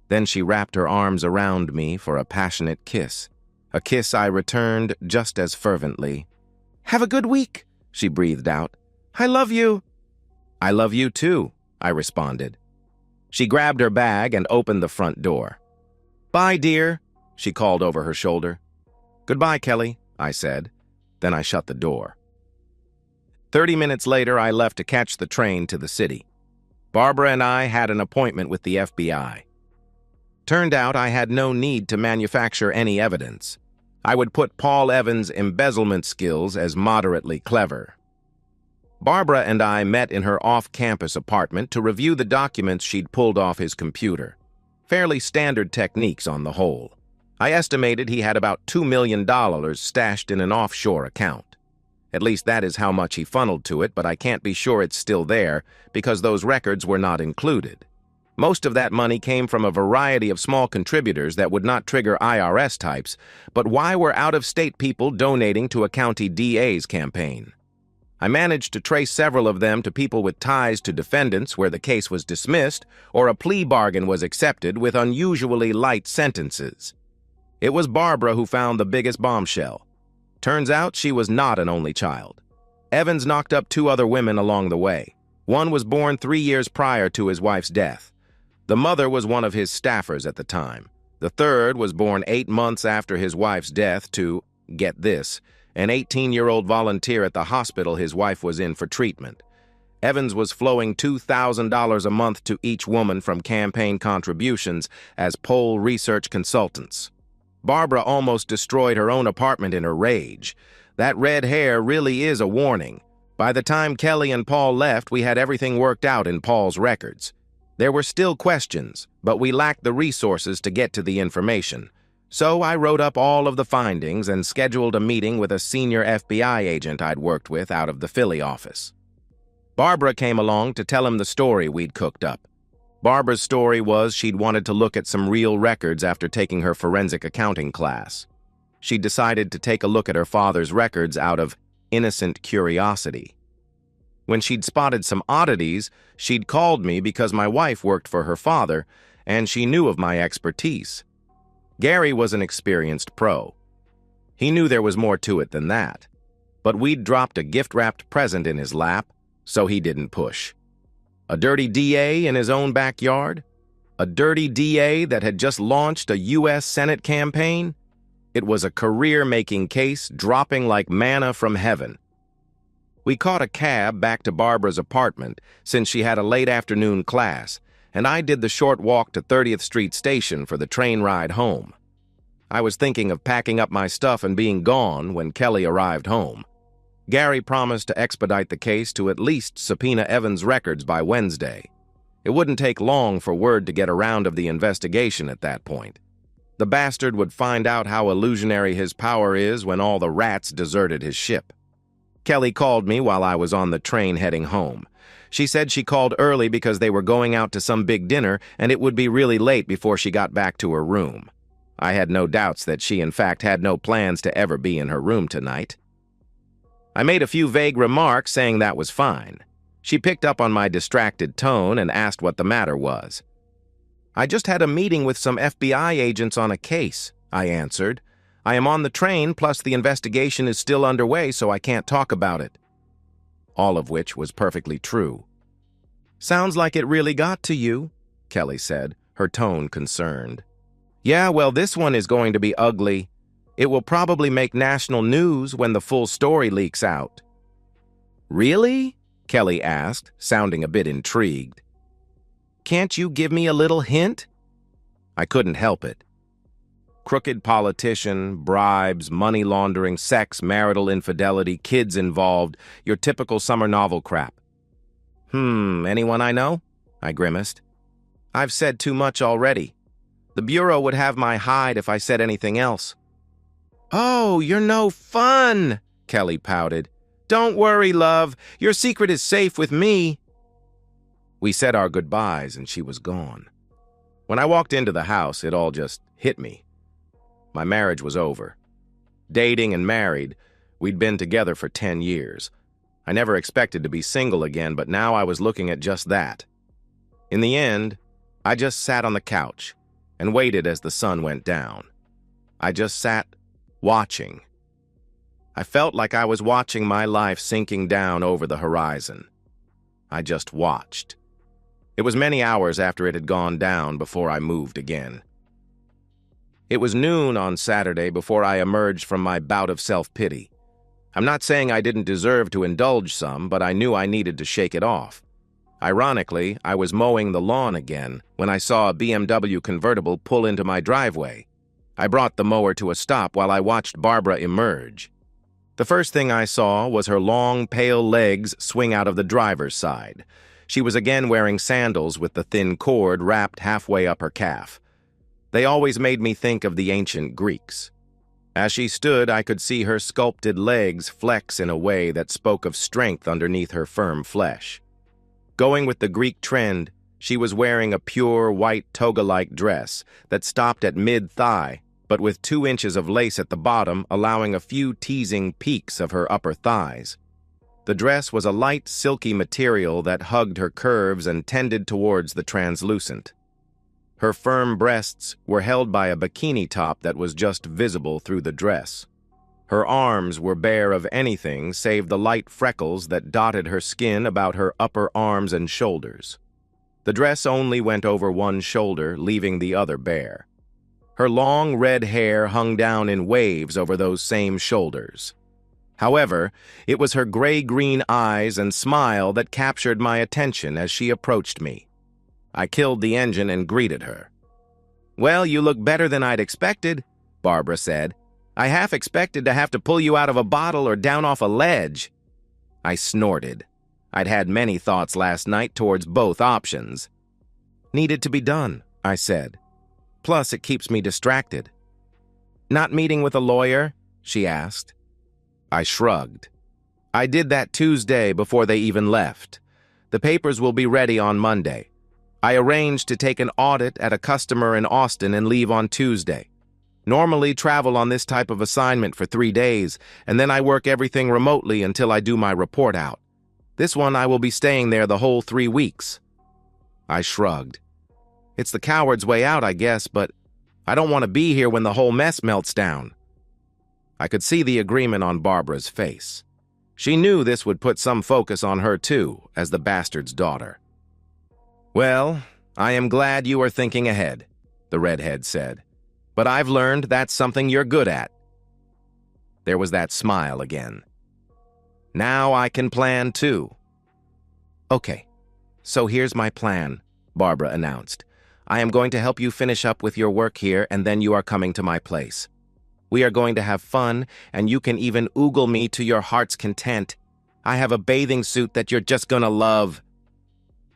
Then she wrapped her arms around me for a passionate kiss. A kiss I returned just as fervently. Have a good week, she breathed out. I love you. I love you too, I responded. She grabbed her bag and opened the front door. Bye, dear, she called over her shoulder. Goodbye, Kelly, I said. Then I shut the door. 30 minutes later, I left to catch the train to the city. Barbara and I had an appointment with the FBI. Turned out I had no need to manufacture any evidence. I would put Paul Evans' embezzlement skills as moderately clever. Barbara and I met in her off-campus apartment to review the documents she'd pulled off his computer. Fairly standard techniques on the whole. I estimated he had about $2 million stashed in an offshore account. At least that is how much he funneled to it, but I can't be sure it's still there because those records were not included. Most of that money came from a variety of small contributors that would not trigger IRS types, but why were out-of-state people donating to a county DA's campaign? I managed to trace several of them to people with ties to defendants where the case was dismissed or a plea bargain was accepted with unusually light sentences. It was Barbara who found the biggest bombshell. Turns out she was not an only child. Evans knocked up 2 other women along the way. One was born 3 years prior to his wife's death. The mother was one of his staffers at the time. The third was born 8 months after his wife's death to, get this, an 18-year-old volunteer at the hospital his wife was in for treatment. Evans was flowing $2,000 a month to each woman from campaign contributions as poll research consultants. Barbara almost destroyed her own apartment in her rage. That red hair really is a warning. By the time Kelly and Paul left, we had everything worked out in Paul's records. There were still questions, but we lacked the resources to get to the information. So I wrote up all of the findings and scheduled a meeting with a senior FBI agent I'd worked with out of the Philly office. Barbara came along to tell him the story we'd cooked up. Barbara's story was she'd wanted to look at some real records after taking her forensic accounting class. She decided to take a look at her father's records out of innocent curiosity. When she'd spotted some oddities, she'd called me because my wife worked for her father, and she knew of my expertise. Gary was an experienced pro. He knew there was more to it than that. but we'd dropped a gift-wrapped present in his lap, so he didn't push. A dirty DA in his own backyard? A dirty DA that had just launched a U.S. Senate campaign? It was a career-making case dropping like manna from heaven. We caught a cab back to Barbara's apartment since she had a late afternoon class, and I did the short walk to 30th Street Station for the train ride home. I was thinking of packing up my stuff and being gone when Kelly arrived home. Gary promised to expedite the case to at least subpoena Evans' records by Wednesday. It wouldn't take long for word to get around of the investigation at that point. The bastard would find out how illusionary his power is when all the rats deserted his ship. Kelly called me while I was on the train heading home. She said she called early because they were going out to some big dinner and it would be really late before she got back to her room. I had no doubts that she in fact had no plans to ever be in her room tonight. I made a few vague remarks saying that was fine. She picked up on my distracted tone and asked what the matter was. "I just had a meeting with some FBI agents on a case," I answered. "I am on the train, plus the investigation is still underway, so I can't talk about it." All of which was perfectly true. "Sounds like it really got to you," Kelly said, her tone concerned. "Yeah, well, this one is going to be ugly. It will probably make national news when the full story leaks out." "Really?" Kelly asked, sounding a bit intrigued. "Can't you give me a little hint?" I couldn't help it. Crooked politician, bribes, money laundering, sex, marital infidelity, kids involved, your typical summer novel crap. Anyone I know?" I grimaced. "I've said too much already. The Bureau would have my hide if I said anything else." "Oh, you're no fun," Kelly pouted. "Don't worry, love. Your secret is safe with me." We said our goodbyes and she was gone. When I walked into the house, it all just hit me. My marriage was over. Dating and married, we'd been together for 10 years. I never expected to be single again, but now I was looking at just that. In the end, I just sat on the couch and waited as the sun went down. I just sat watching. I felt like I was watching my life sinking down over the horizon. I just watched. It was many hours after it had gone down before I moved again. It was noon on Saturday before I emerged from my bout of self-pity. I'm not saying I didn't deserve to indulge some, but I knew I needed to shake it off. Ironically, I was mowing the lawn again when I saw a BMW convertible pull into my driveway. I brought the mower to a stop while I watched Barbara emerge. The first thing I saw was her long, pale legs swing out of the driver's side. She was again wearing sandals with the thin cord wrapped halfway up her calf. They always made me think of the ancient Greeks. As she stood, I could see her sculpted legs flex in a way that spoke of strength underneath her firm flesh. Going with the Greek trend, she was wearing a pure white toga-like dress that stopped at mid-thigh, but with 2 inches of lace at the bottom, allowing a few teasing peaks of her upper thighs. The dress was a light, silky material that hugged her curves and tended towards the translucent. Her firm breasts were held by a bikini top that was just visible through the dress. Her arms were bare of anything save the light freckles that dotted her skin about her upper arms and shoulders. The dress only went over one shoulder, leaving the other bare. Her long red hair hung down in waves over those same shoulders. However, it was her gray-green eyes and smile that captured my attention as she approached me. I killed the engine and greeted her. "Well, you look better than I'd expected," Barbara said. "I half expected to have to pull you out of a bottle or down off a ledge." I snorted. I'd had many thoughts last night towards both options. "Needed to be done," I said. "Plus, it keeps me distracted." "Not meeting with a lawyer?" she asked. I shrugged. "I did that Tuesday before they even left. The papers will be ready on Monday. I arranged to take an audit at a customer in Austin and leave on Tuesday. Normally travel on this type of assignment for 3 days, and then I work everything remotely until I do my report out. This one I will be staying there the whole 3 weeks. I shrugged. It's the coward's way out, I guess, but I don't want to be here when the whole mess melts down. I could see the agreement on Barbara's face. She knew this would put some focus on her too, as the bastard's daughter. "Well, I am glad you are thinking ahead," the redhead said. "But I've learned that's something you're good at." There was that smile again. "Now I can plan too." "Okay, so here's my plan," Barbara announced. "I am going to help you finish up with your work here, and then you are coming to my place. We are going to have fun, and you can even oogle me to your heart's content. I have a bathing suit that you're just gonna love."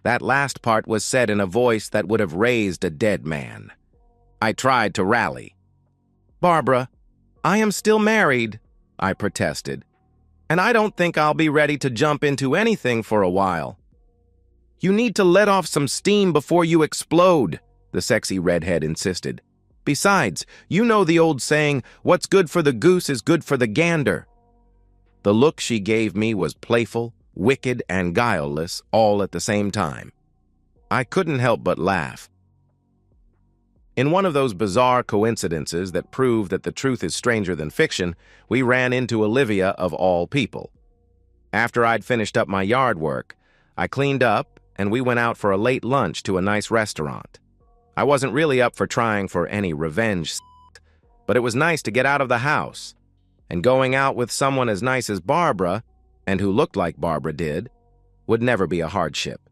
That last part was said in a voice that would have raised a dead man. I tried to rally. "Barbara, I am still married," I protested, "and I don't think I'll be ready to jump into anything for a while." "You need to let off some steam before you explode," the sexy redhead insisted. "Besides, you know the old saying, what's good for the goose is good for the gander." The look she gave me was playful, wicked, and guileless all at the same time. I couldn't help but laugh. In one of those bizarre coincidences that prove that the truth is stranger than fiction, we ran into Olivia of all people. After I'd finished up my yard work, I cleaned up and we went out for a late lunch to a nice restaurant. I wasn't really up for trying for any revenge, but it was nice to get out of the house. And going out with someone as nice as Barbara, and who looked like Barbara did, would never be a hardship.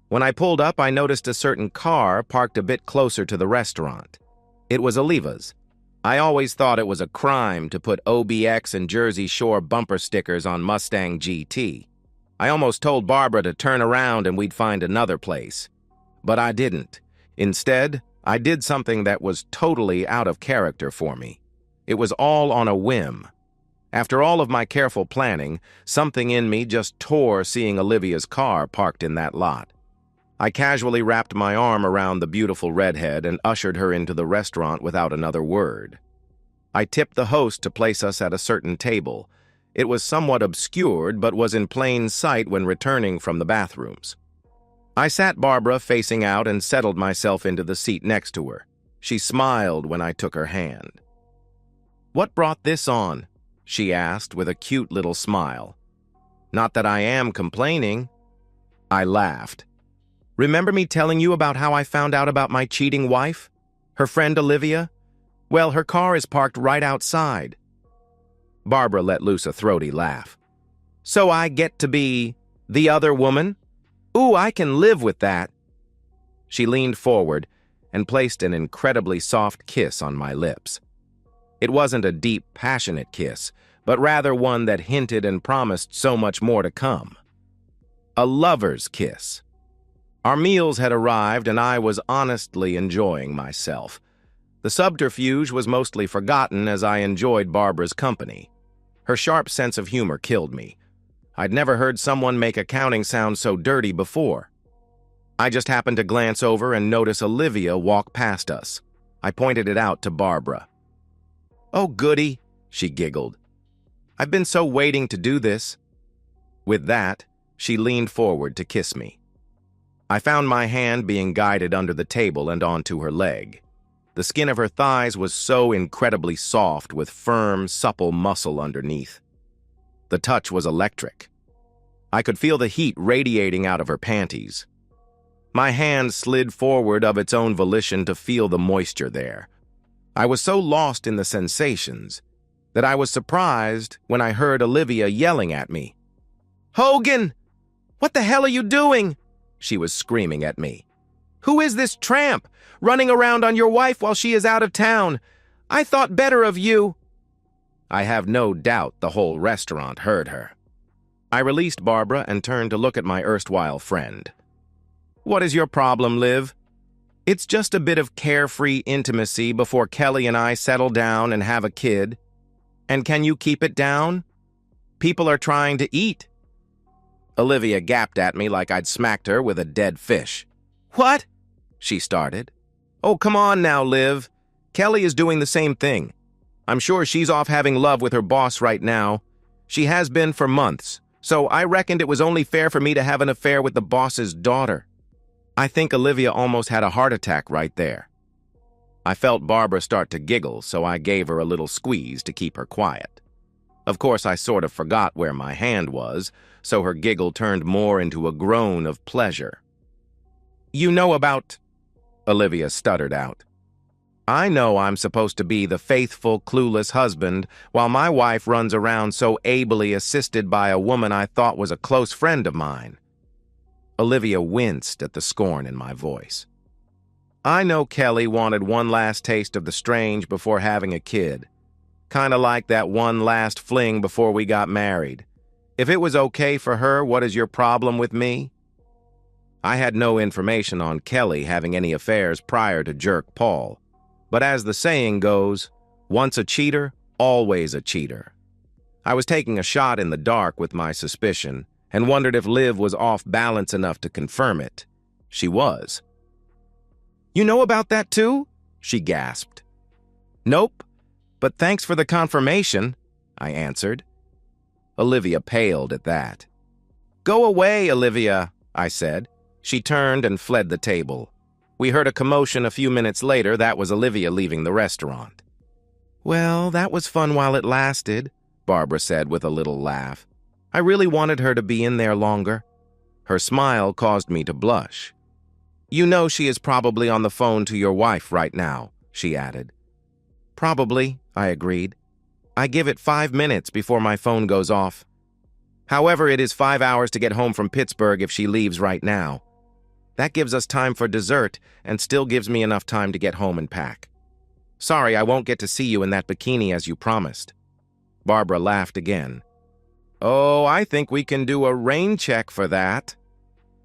When I pulled up, I noticed a certain car parked a bit closer to the restaurant. It was Oliva's. I always thought it was a crime to put OBX and Jersey Shore bumper stickers on Mustang GT. I almost told Barbara to turn around and we'd find another place. But I didn't. Instead, I did something that was totally out of character for me. It was all on a whim. After all of my careful planning, something in me just tore seeing Olivia's car parked in that lot. I casually wrapped my arm around the beautiful redhead and ushered her into the restaurant without another word. I tipped the host to place us at a certain table. It was somewhat obscured, but was in plain sight when returning from the bathrooms. I sat Barbara facing out and settled myself into the seat next to her. She smiled when I took her hand. "What brought this on?" she asked with a cute little smile. "Not that I am complaining." I laughed. "Remember me telling you about how I found out about my cheating wife? Her friend Olivia? Well, her car is parked right outside." Barbara let loose a throaty laugh. "So I get to be the other woman? Ooh, I can live with that." She leaned forward and placed an incredibly soft kiss on my lips. It wasn't a deep, passionate kiss, but rather one that hinted and promised so much more to come. A lover's kiss. Our meals had arrived, and I was honestly enjoying myself. The subterfuge was mostly forgotten as I enjoyed Barbara's company. Her sharp sense of humor killed me. I'd never heard someone make accounting sound so dirty before. I just happened to glance over and notice Olivia walk past us. I pointed it out to Barbara. "Oh, goody," she giggled. "I've been so waiting to do this." With that, she leaned forward to kiss me. I found my hand being guided under the table and onto her leg. The skin of her thighs was so incredibly soft with firm, supple muscle underneath. The touch was electric. I could feel the heat radiating out of her panties. My hand slid forward of its own volition to feel the moisture there. I was so lost in the sensations that I was surprised when I heard Olivia yelling at me. "Hogan! What the hell are you doing?" she was screaming at me. "Who is this tramp running around on your wife while she is out of town? I thought better of you." I have no doubt the whole restaurant heard her. I released Barbara and turned to look at my erstwhile friend. "What is your problem, Liv?" "It's just a bit of carefree intimacy before Kelly and I settle down and have a kid. And can you keep it down? People are trying to eat." Olivia gapped at me like I'd smacked her with a dead fish. "What?" she started. "Oh, come on now, Liv. Kelly is doing the same thing. I'm sure she's off having love with her boss right now. She has been for months, so I reckoned it was only fair for me to have an affair with the boss's daughter." I think Olivia almost had a heart attack right there. I felt Barbara start to giggle, so I gave her a little squeeze to keep her quiet. Of course, I sort of forgot where my hand was, so her giggle turned more into a groan of pleasure. "You know about—" Olivia stuttered out. "I know I'm supposed to be the faithful, clueless husband, while my wife runs around so ably assisted by a woman I thought was a close friend of mine." Olivia winced at the scorn in my voice. "I know Kelly wanted one last taste of the strange before having a kid. Kinda like that one last fling before we got married. If it was okay for her, what is your problem with me?" I had no information on Kelly having any affairs prior to Jerk Paul, but as the saying goes, once a cheater, always a cheater. I was taking a shot in the dark with my suspicion and wondered if Liv was off balance enough to confirm it. She was. "You know about that too?" she gasped. "Nope, but thanks for the confirmation," I answered. Olivia paled at that. "Go away, Olivia," I said. She turned and fled the table. We heard a commotion a few minutes later. That was Olivia leaving the restaurant. "Well, that was fun while it lasted," Barbara said with a little laugh. "I really wanted her to be in there longer." Her smile caused me to blush. "You know she is probably on the phone to your wife right now," she added. "Probably," I agreed. "I give it 5 minutes before my phone goes off. However, it is 5 hours to get home from Pittsburgh if she leaves right now. That gives us time for dessert and still gives me enough time to get home and pack. Sorry, I won't get to see you in that bikini as you promised." Barbara laughed again. "Oh, I think we can do a rain check for that."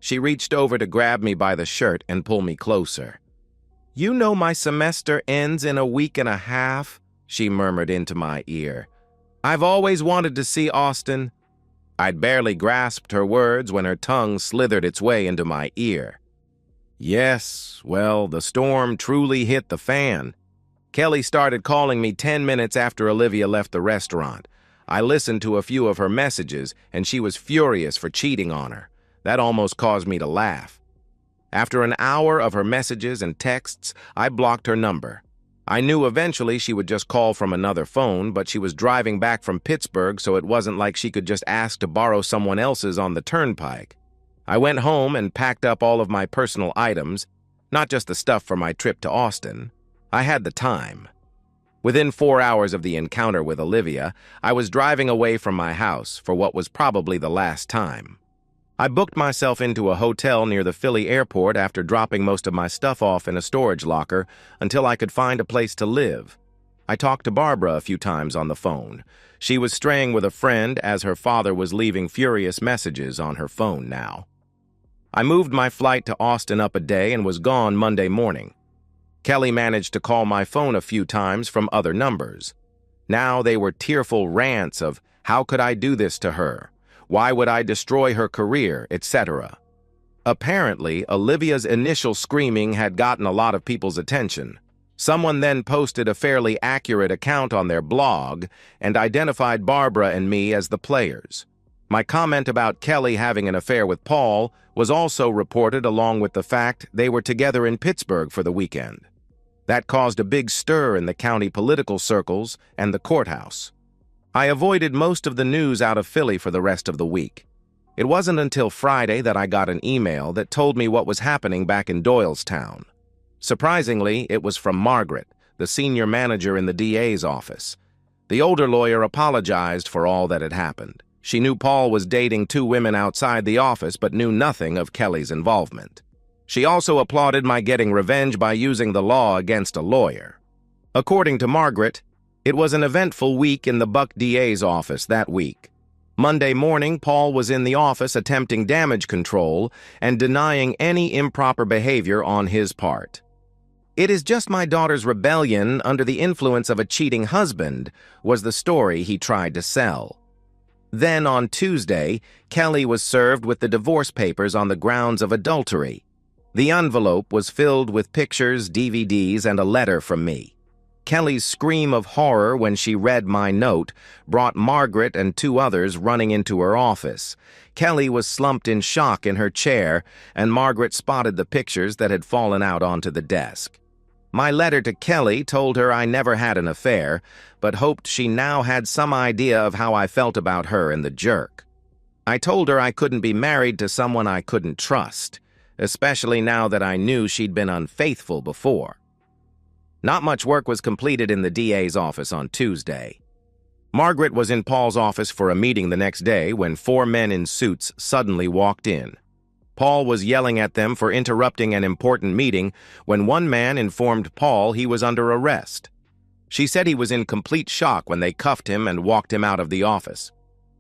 She reached over to grab me by the shirt and pull me closer. "You know my semester ends in a week and a half," she murmured into my ear. "I've always wanted to see Austin." I'd barely grasped her words when her tongue slithered its way into my ear. Yes, well, the storm truly hit the fan. Kelly started calling me 10 minutes after Olivia left the restaurant. I listened to a few of her messages, and she was furious for cheating on her. That almost caused me to laugh. After an hour of her messages and texts, I blocked her number. I knew eventually she would just call from another phone, but she was driving back from Pittsburgh, so it wasn't like she could just ask to borrow someone else's on the turnpike. I went home and packed up all of my personal items, not just the stuff for my trip to Austin. I had the time. Within 4 hours of the encounter with Olivia, I was driving away from my house for what was probably the last time. I booked myself into a hotel near the Philly airport after dropping most of my stuff off in a storage locker until I could find a place to live. I talked to Barbara a few times on the phone. She was straying with a friend as her father was leaving furious messages on her phone now. I moved my flight to Austin up a day and was gone Monday morning. Kelly managed to call my phone a few times from other numbers. Now they were tearful rants of how could I do this to her? Why would I destroy her career, etc. Apparently, Olivia's initial screaming had gotten a lot of people's attention. Someone then posted a fairly accurate account on their blog and identified Barbara and me as the players. My comment about Kelly having an affair with Paul was also reported along with the fact they were together in Pittsburgh for the weekend. That caused a big stir in the county political circles and the courthouse. I avoided most of the news out of Philly for the rest of the week. It wasn't until Friday that I got an email that told me what was happening back in Doylestown. Surprisingly, it was from Margaret, the senior manager in the DA's office. The older lawyer apologized for all that had happened. She knew Paul was dating 2 women outside the office but knew nothing of Kelly's involvement. She also applauded my getting revenge by using the law against a lawyer. According to Margaret, it was an eventful week in the Buck DA's office that week. Monday morning, Paul was in the office attempting damage control and denying any improper behavior on his part. "It is just my daughter's rebellion under the influence of a cheating husband," was the story he tried to sell. Then on Tuesday, Kelly was served with the divorce papers on the grounds of adultery. The envelope was filled with pictures, DVDs, and a letter from me. Kelly's scream of horror when she read my note brought Margaret and 2 others running into her office. Kelly was slumped in shock in her chair, and Margaret spotted the pictures that had fallen out onto the desk. My letter to Kelly told her I never had an affair, but hoped she now had some idea of how I felt about her and the jerk. I told her I couldn't be married to someone I couldn't trust, especially now that I knew she'd been unfaithful before. Not much work was completed in the DA's office on Tuesday. Margaret was in Paul's office for a meeting the next day when 4 men in suits suddenly walked in. Paul was yelling at them for interrupting an important meeting when one man informed Paul he was under arrest. She said he was in complete shock when they cuffed him and walked him out of the office.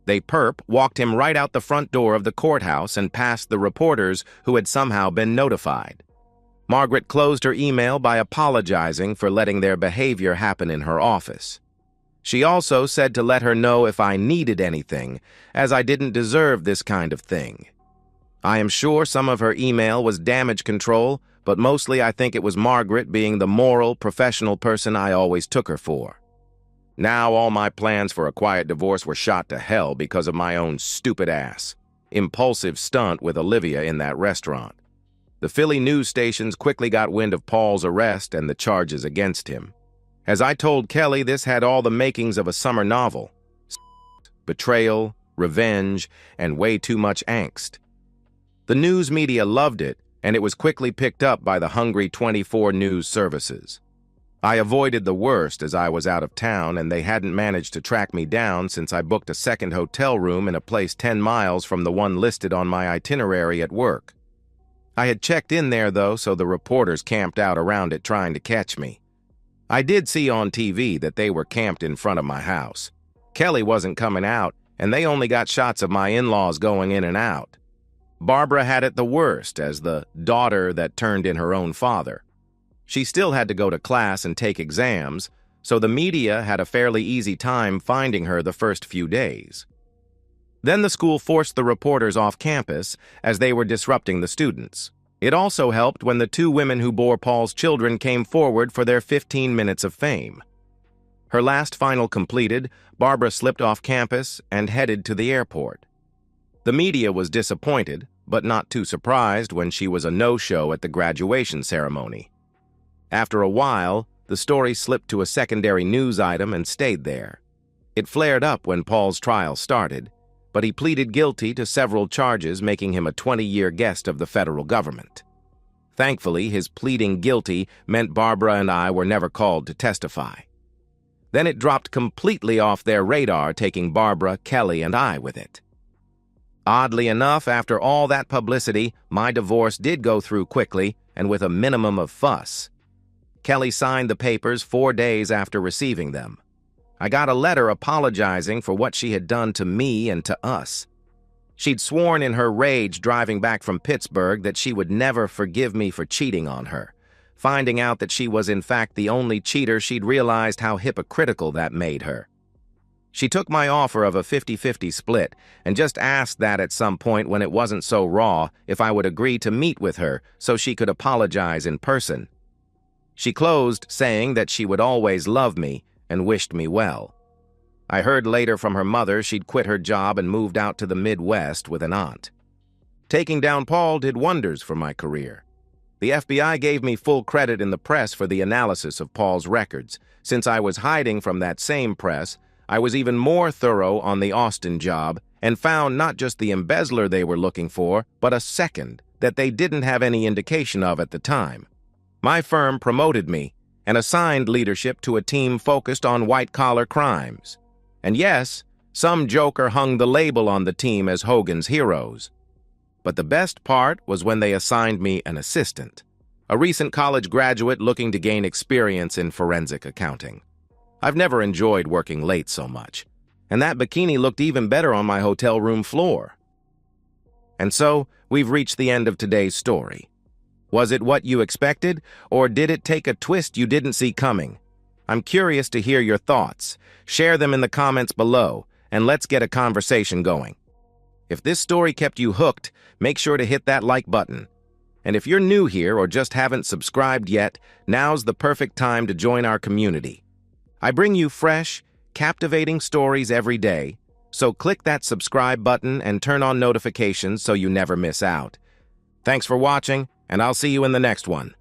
They walked him right out the front door of the courthouse and past the reporters who had somehow been notified. Margaret closed her email by apologizing for letting their behavior happen in her office. She also said to let her know if I needed anything, as I didn't deserve this kind of thing. I am sure some of her email was damage control, but mostly I think it was Margaret being the moral, professional person I always took her for. Now all my plans for a quiet divorce were shot to hell because of my own stupid ass. Impulsive stunt with Olivia in that restaurant. The Philly news stations quickly got wind of Paul's arrest and the charges against him. As I told Kelly, this had all the makings of a summer novel. Betrayal, revenge, and way too much angst. The news media loved it, and it was quickly picked up by the hungry 24 news services. I avoided the worst as I was out of town, and they hadn't managed to track me down since I booked a second hotel room in a place 10 miles from the one listed on my itinerary at work. I had checked in there, though, so the reporters camped out around it trying to catch me. I did see on TV that they were camped in front of my house. Kelly wasn't coming out, and they only got shots of my in-laws going in and out. Barbara had it the worst as the daughter that turned in her own father. She still had to go to class and take exams, so the media had a fairly easy time finding her the first few days. Then the school forced the reporters off campus as they were disrupting the students. It also helped when the 2 women who bore Paul's children came forward for their 15 minutes of fame. Her last final completed, Barbara slipped off campus and headed to the airport. The media was disappointed, but not too surprised when she was a no-show at the graduation ceremony. After a while, the story slipped to a secondary news item and stayed there. It flared up when Paul's trial started, but he pleaded guilty to several charges, making him a 20-year guest of the federal government. Thankfully, his pleading guilty meant Barbara and I were never called to testify. Then it dropped completely off their radar, taking Barbara, Kelly, and I with it. Oddly enough, after all that publicity, my divorce did go through quickly and with a minimum of fuss. Kelly signed the papers 4 days after receiving them. I got a letter apologizing for what she had done to me and to us. She'd sworn in her rage driving back from Pittsburgh that she would never forgive me for cheating on her. Finding out that she was in fact the only cheater, she'd realized how hypocritical that made her. She took my offer of a 50-50 split and just asked that at some point when it wasn't so raw if I would agree to meet with her so she could apologize in person. She closed saying that she would always love me and wished me well. I heard later from her mother she'd quit her job and moved out to the Midwest with an aunt. Taking down Paul did wonders for my career. The FBI gave me full credit in the press for the analysis of Paul's records. Since I was hiding from that same press, I was even more thorough on the Austin job and found not just the embezzler they were looking for, but a second that they didn't have any indication of at the time. My firm promoted me and assigned leadership to a team focused on white-collar crimes. And yes, some joker hung the label on the team as Hogan's Heroes. But the best part was when they assigned me an assistant, a recent college graduate looking to gain experience in forensic accounting. I've never enjoyed working late so much, and that bikini looked even better on my hotel room floor. And so, we've reached the end of today's story. Was it what you expected, or did it take a twist you didn't see coming? I'm curious to hear your thoughts. Share them in the comments below, and let's get a conversation going. If this story kept you hooked, make sure to hit that like button. And if you're new here or just haven't subscribed yet, now's the perfect time to join our community. I bring you fresh, captivating stories every day, so click that subscribe button and turn on notifications so you never miss out. Thanks for watching, and I'll see you in the next one.